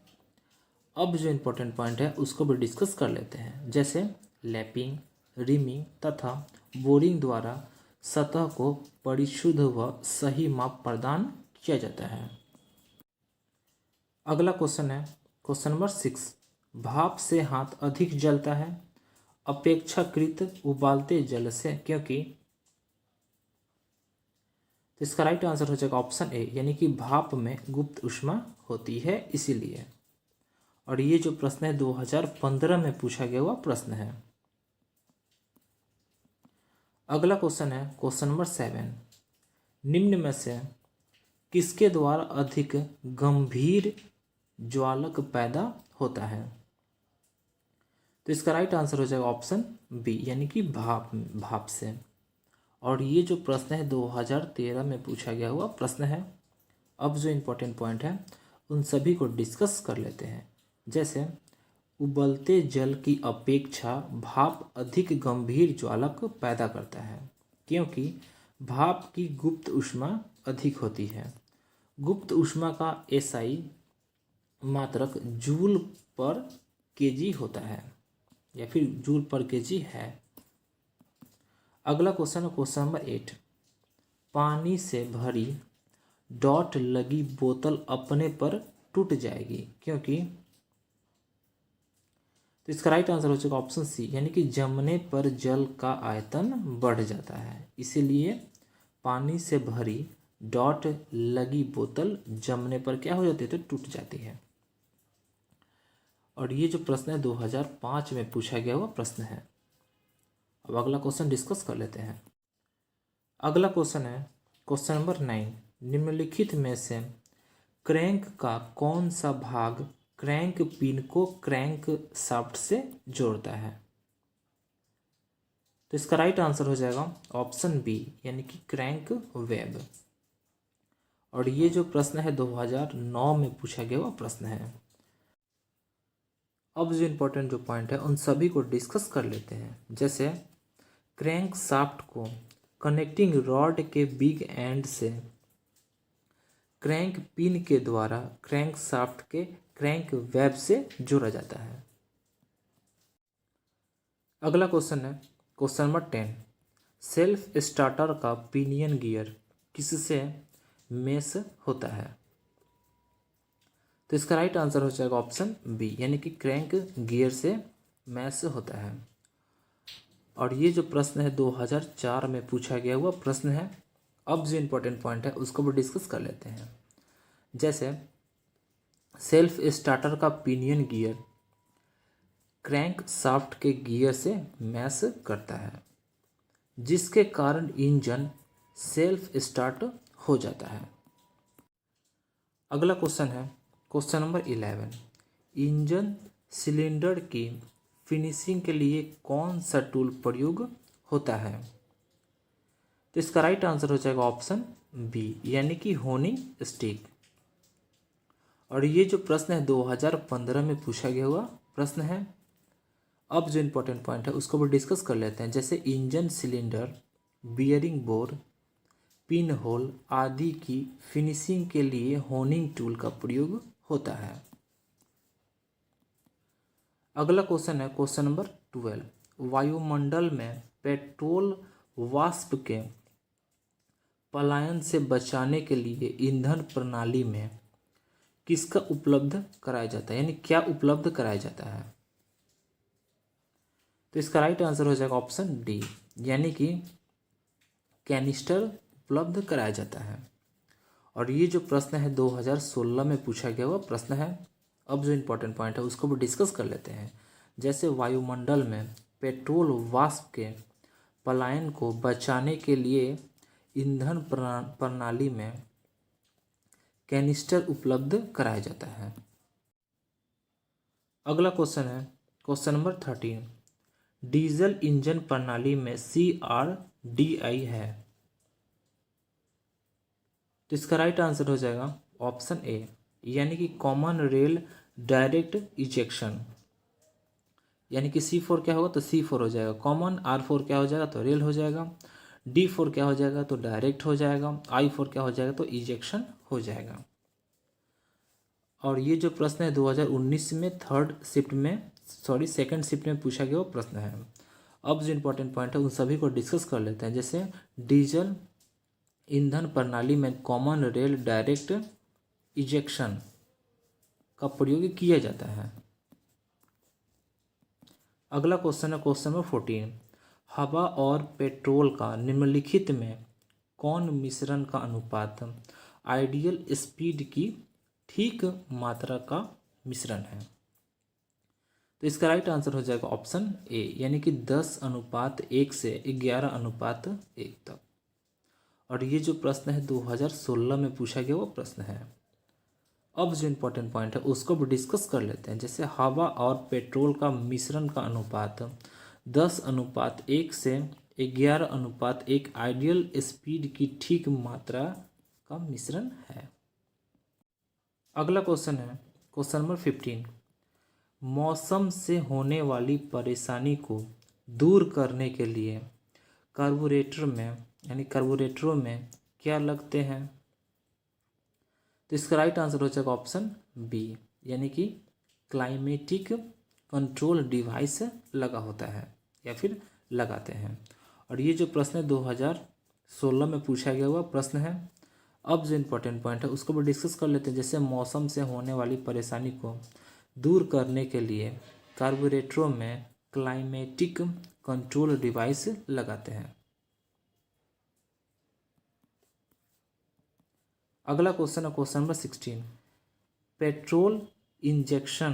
अब जो इम्पोर्टेंट पॉइंट है उसको भी डिस्कस कर लेते हैं। जैसे लैपिंग, रिमिंग तथा बोरिंग द्वारा सतह को परिशुद्ध व सही माप प्रदान किया जाता है। अगला क्वेश्चन है क्वेश्चन नंबर 6, भाप से हाथ अधिक जलता है अपेक्षाकृत उबालते जल से, क्योंकि। तो इसका राइट आंसर हो जाएगा ऑप्शन ए, यानी कि भाप में गुप्त ऊष्मा होती है इसीलिए। और ये जो प्रश्न है 2015 में पूछा गया हुआ प्रश्न है। अगला क्वेश्चन है क्वेश्चन नंबर 7, निम्न में से किसके द्वारा अधिक गंभीर ज्वालक पैदा होता है। तो इसका राइट आंसर हो जाएगा ऑप्शन बी, यानी कि भाप से। और ये जो प्रश्न है 2013 में पूछा गया हुआ प्रश्न है। अब जो इम्पोर्टेंट पॉइंट है उन सभी को डिस्कस कर लेते हैं। जैसे उबलते जल की अपेक्षा भाप अधिक गंभीर ज्वालक पैदा करता है, क्योंकि भाप की गुप्त ऊष्मा अधिक होती है। गुप्त ऊष्मा का एसआई मात्रक जूल पर केजी होता है या फिर जूल पर केजी है। अगला क्वेश्चन है क्वेश्चन नंबर 8, पानी से भरी डॉट लगी बोतल अपने पर टूट जाएगी, क्योंकि। तो इसका राइट आंसर हो जाएगा ऑप्शन सी, यानी कि जमने पर जल का आयतन बढ़ जाता है, इसीलिए पानी से भरी डॉट लगी बोतल जमने पर क्या हो जाती है, तो टूट जाती है। और ये जो प्रश्न है 2005 में पूछा गया हुआ प्रश्न है। अब अगला क्वेश्चन डिस्कस कर लेते हैं। अगला क्वेश्चन है क्वेश्चन नंबर 9, निम्नलिखित में से क्रैंक का कौन सा भाग क्रैंक पिन को क्रैंक शाफ्ट से जोड़ता है। तो इसका राइट आंसर हो जाएगा ऑप्शन बी, यानी कि क्रैंक वेब। और ये जो प्रश्न है 2009 में पूछा गया हुआ प्रश्न है। अब जो इम्पोर्टेंट जो पॉइंट है उन सभी को डिस्कस कर लेते हैं। जैसे क्रैंक शाफ्ट को कनेक्टिंग रॉड के बिग एंड से क्रैंक पिन के द्वारा क्रैंक शाफ्ट के क्रैंक वेब से जोड़ा जाता है। अगला क्वेश्चन है क्वेश्चन नंबर 10, सेल्फ स्टार्टर का पिनियन गियर किससे मेश होता है। तो इसका राइट आंसर हो जाएगा ऑप्शन बी, यानी कि क्रैंक गियर से मैश होता है। और ये जो प्रश्न है 2004 में पूछा गया हुआ प्रश्न है। अब जो इम्पोर्टेंट पॉइंट है उसको भी डिस्कस कर लेते हैं। जैसे सेल्फ स्टार्टर का पिनियन गियर क्रैंक शाफ्ट के गियर से मैश करता है, जिसके कारण इंजन सेल्फ स्टार्ट हो जाता है। अगला क्वेश्चन है क्वेश्चन नंबर 11, इंजन सिलेंडर की फिनिशिंग के लिए कौन सा टूल प्रयोग होता है। तो इसका राइट आंसर हो जाएगा ऑप्शन बी, यानी कि होनिंग स्टिक। और ये जो प्रश्न है 2015 में पूछा गया हुआ प्रश्न है। अब जो इम्पोर्टेंट पॉइंट है उसको भी डिस्कस कर लेते हैं। जैसे engine cylinder, bearing bore, pin hole आदि की फिनिशिंग के लिए होनिंग टूल का प्रयोग होता है। अगला क्वेश्चन है क्वेश्चन नंबर 12। वायुमंडल में पेट्रोल वाष्प के पलायन से बचाने के लिए ईंधन प्रणाली में किसका उपलब्ध कराया जाता है, यानी क्या उपलब्ध कराया जाता है। तो इसका राइट आंसर हो जाएगा ऑप्शन डी, यानी कि कैनिस्टर उपलब्ध कराया जाता है। और ये जो प्रश्न है 2016 में पूछा गया हुआ प्रश्न है। अब जो इम्पोर्टेंट पॉइंट है उसको भी डिस्कस कर लेते हैं। जैसे वायुमंडल में पेट्रोल वाष्प के पलायन को बचाने के लिए ईंधन प्रणाली में कैनिस्टर उपलब्ध कराया जाता है। अगला क्वेश्चन है क्वेश्चन नंबर 13। डीजल इंजन प्रणाली में CRDI है, तो इसका राइट आंसर हो जाएगा ऑप्शन ए, यानी कि कॉमन रेल डायरेक्ट इजेक्शन। यानी कि C4 क्या होगा, तो C4 हो जाएगा कॉमन, R4 क्या हो जाएगा, तो रेल हो जाएगा, D4 क्या हो जाएगा, तो डायरेक्ट हो जाएगा, I4 क्या हो जाएगा, तो इजेक्शन हो जाएगा। और ये जो प्रश्न है 2019 में सेकंड शिफ्ट में पूछा गया वो प्रश्न है। अब जो इम्पोर्टेंट पॉइंट है उन सभी को डिस्कस कर लेते हैं। जैसे डीजल ईंधन प्रणाली में कॉमन रेल डायरेक्ट इजेक्शन का प्रयोग किया जाता है। अगला क्वेश्चन है क्वेश्चन नंबर 14। हवा और पेट्रोल का निम्नलिखित में कौन मिश्रण का अनुपात आइडियल स्पीड की ठीक मात्रा का मिश्रण है। तो इसका राइट आंसर हो जाएगा ऑप्शन ए, यानी कि 10:1 से 11:1 तक। और ये जो प्रश्न है 2016 में पूछा गया वो प्रश्न है। अब जो इम्पोर्टेंट पॉइंट है उसको भी डिस्कस कर लेते हैं। जैसे हवा और पेट्रोल का मिश्रण का अनुपात 10:1 से 11:1 आइडियल स्पीड की ठीक मात्रा का मिश्रण है। अगला क्वेश्चन है क्वेश्चन नंबर 15। मौसम से होने वाली परेशानी को दूर करने के लिए कार्बोरेटरों में क्या लगते हैं। तो इसका राइट आंसर हो जाएगा ऑप्शन बी, यानी कि क्लाइमेटिक कंट्रोल डिवाइस लगा होता है या फिर लगाते हैं। और ये जो प्रश्न है 2016 में पूछा गया हुआ प्रश्न है। अब जो इम्पोर्टेंट पॉइंट है उसको भी डिस्कस कर लेते हैं। जैसे मौसम से होने वाली परेशानी को दूर करने के लिए कार्बोरेटरों में क्लाइमेटिक कंट्रोल डिवाइस लगाते हैं। अगला क्वेश्चन है क्वेश्चन नंबर 16। पेट्रोल इंजेक्शन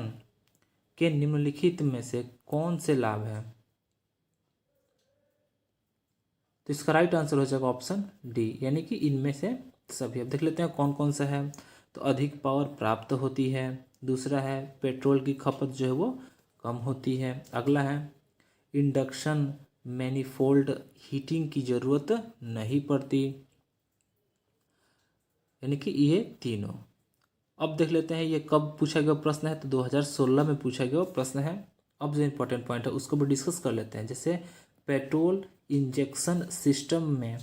के निम्नलिखित में से कौन से लाभ है। तो इसका राइट आंसर हो जाएगा ऑप्शन डी, यानी कि इनमें से सभी। अब देख लेते हैं कौन कौन सा है। तो अधिक पावर प्राप्त होती है, दूसरा है पेट्रोल की खपत जो है वो कम होती है, अगला है इंडक्शन मैनिफोल्ड हीटिंग की ज़रूरत नहीं पड़ती, यानी कि ये तीनों। अब देख लेते हैं ये कब पूछा गया प्रश्न है। तो 2016 में पूछा गया प्रश्न है। अब जो इम्पोर्टेंट पॉइंट है उसको भी डिस्कस कर लेते हैं। जैसे पेट्रोल इंजेक्शन सिस्टम में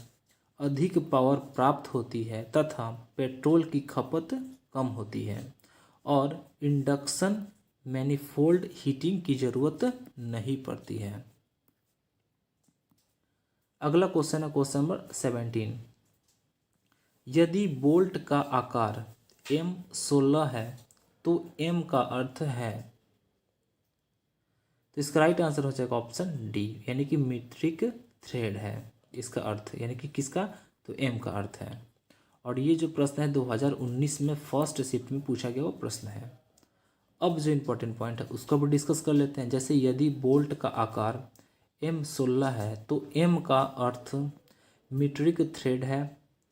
अधिक पावर प्राप्त होती है तथा पेट्रोल की खपत कम होती है और इंडक्शन मैनिफोल्ड हीटिंग की ज़रूरत नहीं पड़ती है। अगला क्वेश्चन है क्वेश्चन नंबर 17। यदि बोल्ट का आकार M16 है तो M का अर्थ है। तो इसका राइट आंसर हो जाएगा ऑप्शन डी, यानी कि मीट्रिक थ्रेड है इसका अर्थ, यानी कि किसका, तो M का अर्थ है। और ये जो प्रश्न है 2019 में फर्स्ट शिफ्ट में पूछा गया वो प्रश्न है। अब जो इम्पोर्टेंट पॉइंट है उसको भी डिस्कस कर लेते हैं। जैसे यदि बोल्ट का आकार M16 है तो M का अर्थ मीट्रिक थ्रेड है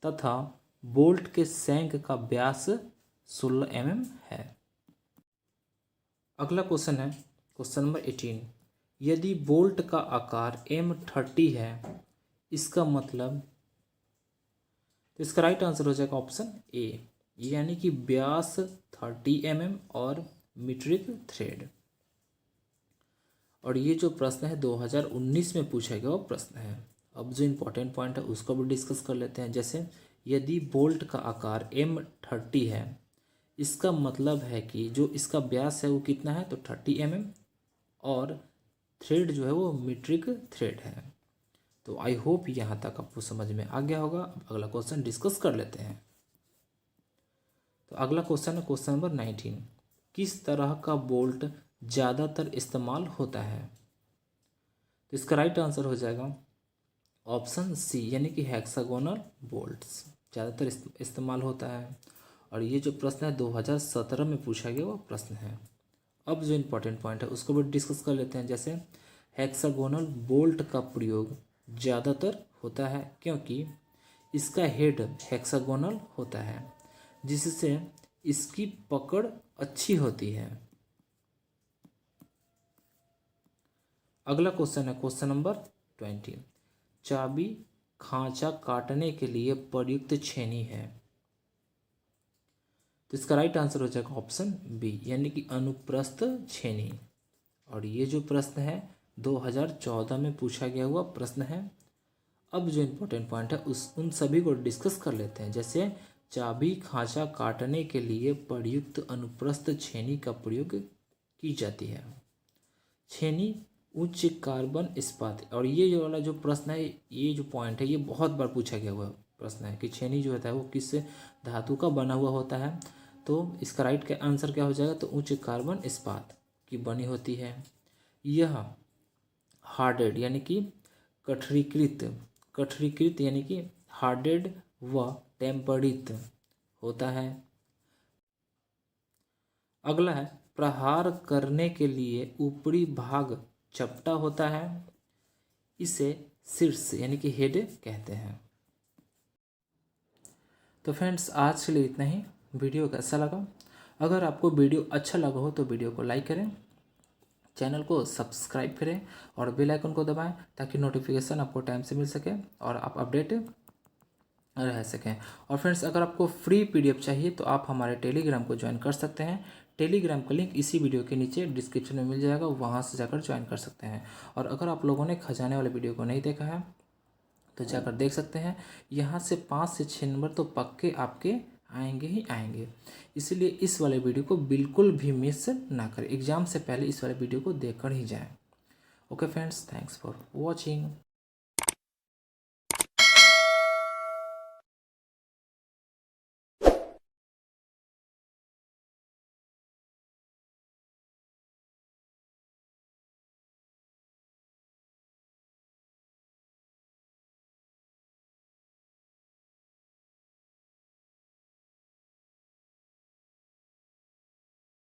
तथा बोल्ट के सैंक का व्यास 16 mm है। अगला क्वेश्चन है क्वेश्चन नंबर 18। यदि बोल्ट का आकार M30 है इसका मतलब, तो इसका राइट आंसर हो जाएगा ऑप्शन ए, यानी कि व्यास 30 mm और मीट्रिक थ्रेड। और ये जो प्रश्न है 2019 में पूछा गया वो प्रश्न है। अब जो इम्पोर्टेंट पॉइंट है उसको भी डिस्कस कर लेते हैं। जैसे यदि बोल्ट का आकार M30 है इसका मतलब है कि जो इसका व्यास है वो कितना है, तो 30 mm और थ्रेड जो है वो मीट्रिक थ्रेड है। तो आई होप यहाँ तक आपको समझ में आ गया होगा। अब अगला क्वेश्चन डिस्कस कर लेते हैं। तो अगला क्वेश्चन है क्वेश्चन नंबर 19। किस तरह का बोल्ट ज़्यादातर इस्तेमाल होता है? तो इसका राइट आंसर हो जाएगा ऑप्शन सी, यानी कि हेक्सागोनल बोल्ट्स ज़्यादातर इस्तेमाल होता है। और ये जो प्रश्न है 2017 में पूछा गया वो प्रश्न है। अब जो इम्पोर्टेंट पॉइंट है उसको भी डिस्कस कर लेते हैं। जैसे हेक्सागोनल बोल्ट का प्रयोग ज़्यादातर होता है क्योंकि इसका हेड हेक्सागोनल होता है, जिससे इसकी पकड़ अच्छी होती है। अगला क्वेश्चन है क्वेश्चन नंबर 20। चाबी खांचा काटने के लिए प्रयुक्त छेनी है। तो इसका राइट आंसर हो जाएगा ऑप्शन बी, यानी कि अनुप्रस्थ छेनी। और ये जो प्रश्न है 2014 में पूछा गया हुआ प्रश्न है। अब जो इम्पोर्टेंट पॉइंट है उन सभी को डिस्कस कर लेते हैं। जैसे चाबी खांचा काटने के लिए प्रयुक्त अनुप्रस्थ छेनी का प्रयोग की जाती है। छेनी उच्च कार्बन इस्पात। और ये जो वाला जो प्रश्न है, ये जो पॉइंट है, ये बहुत बार पूछा गया हुआ प्रश्न है कि छेनी जो होता है वो किस धातु का बना हुआ होता है। तो इसका राइट का आंसर क्या हो जाएगा? तो उच्च कार्बन इस्पात की बनी होती है। यह हार्डेड यानी कि कठरीकृत यानी कि हार्डेड व टेम्परित होता है। अगला है प्रहार करने के लिए ऊपरी भाग चपटा होता है, इसे शीर्ष यानी कि हेड कहते हैं। तो फ्रेंड्स आज के लिए इतना ही। वीडियो कैसा लगा? अगर आपको वीडियो अच्छा लगा हो तो वीडियो को लाइक करें, चैनल को सब्सक्राइब करें और बेल आइकन को दबाएं ताकि नोटिफिकेशन आपको टाइम से मिल सके और आप अपडेट रह सकें। और फ्रेंड्स अगर आपको फ्री पीडीएफ चाहिए तो आप हमारे टेलीग्राम को ज्वाइन कर सकते हैं। टेलीग्राम का लिंक इसी वीडियो के नीचे डिस्क्रिप्शन में मिल जाएगा, वहाँ से जाकर ज्वाइन कर सकते हैं। और अगर आप लोगों ने खजाने वाले वीडियो को नहीं देखा है तो जाकर देख सकते हैं। यहाँ से 5 से 6 नंबर तो पक्के आपके आएंगे ही आएंगे। इसलिए इस वाले वीडियो को बिल्कुल भी मिस ना करें। एग्ज़ाम से पहले इस वाले वीडियो को देखकर ही जाएं। Okay friends, thanks for watching.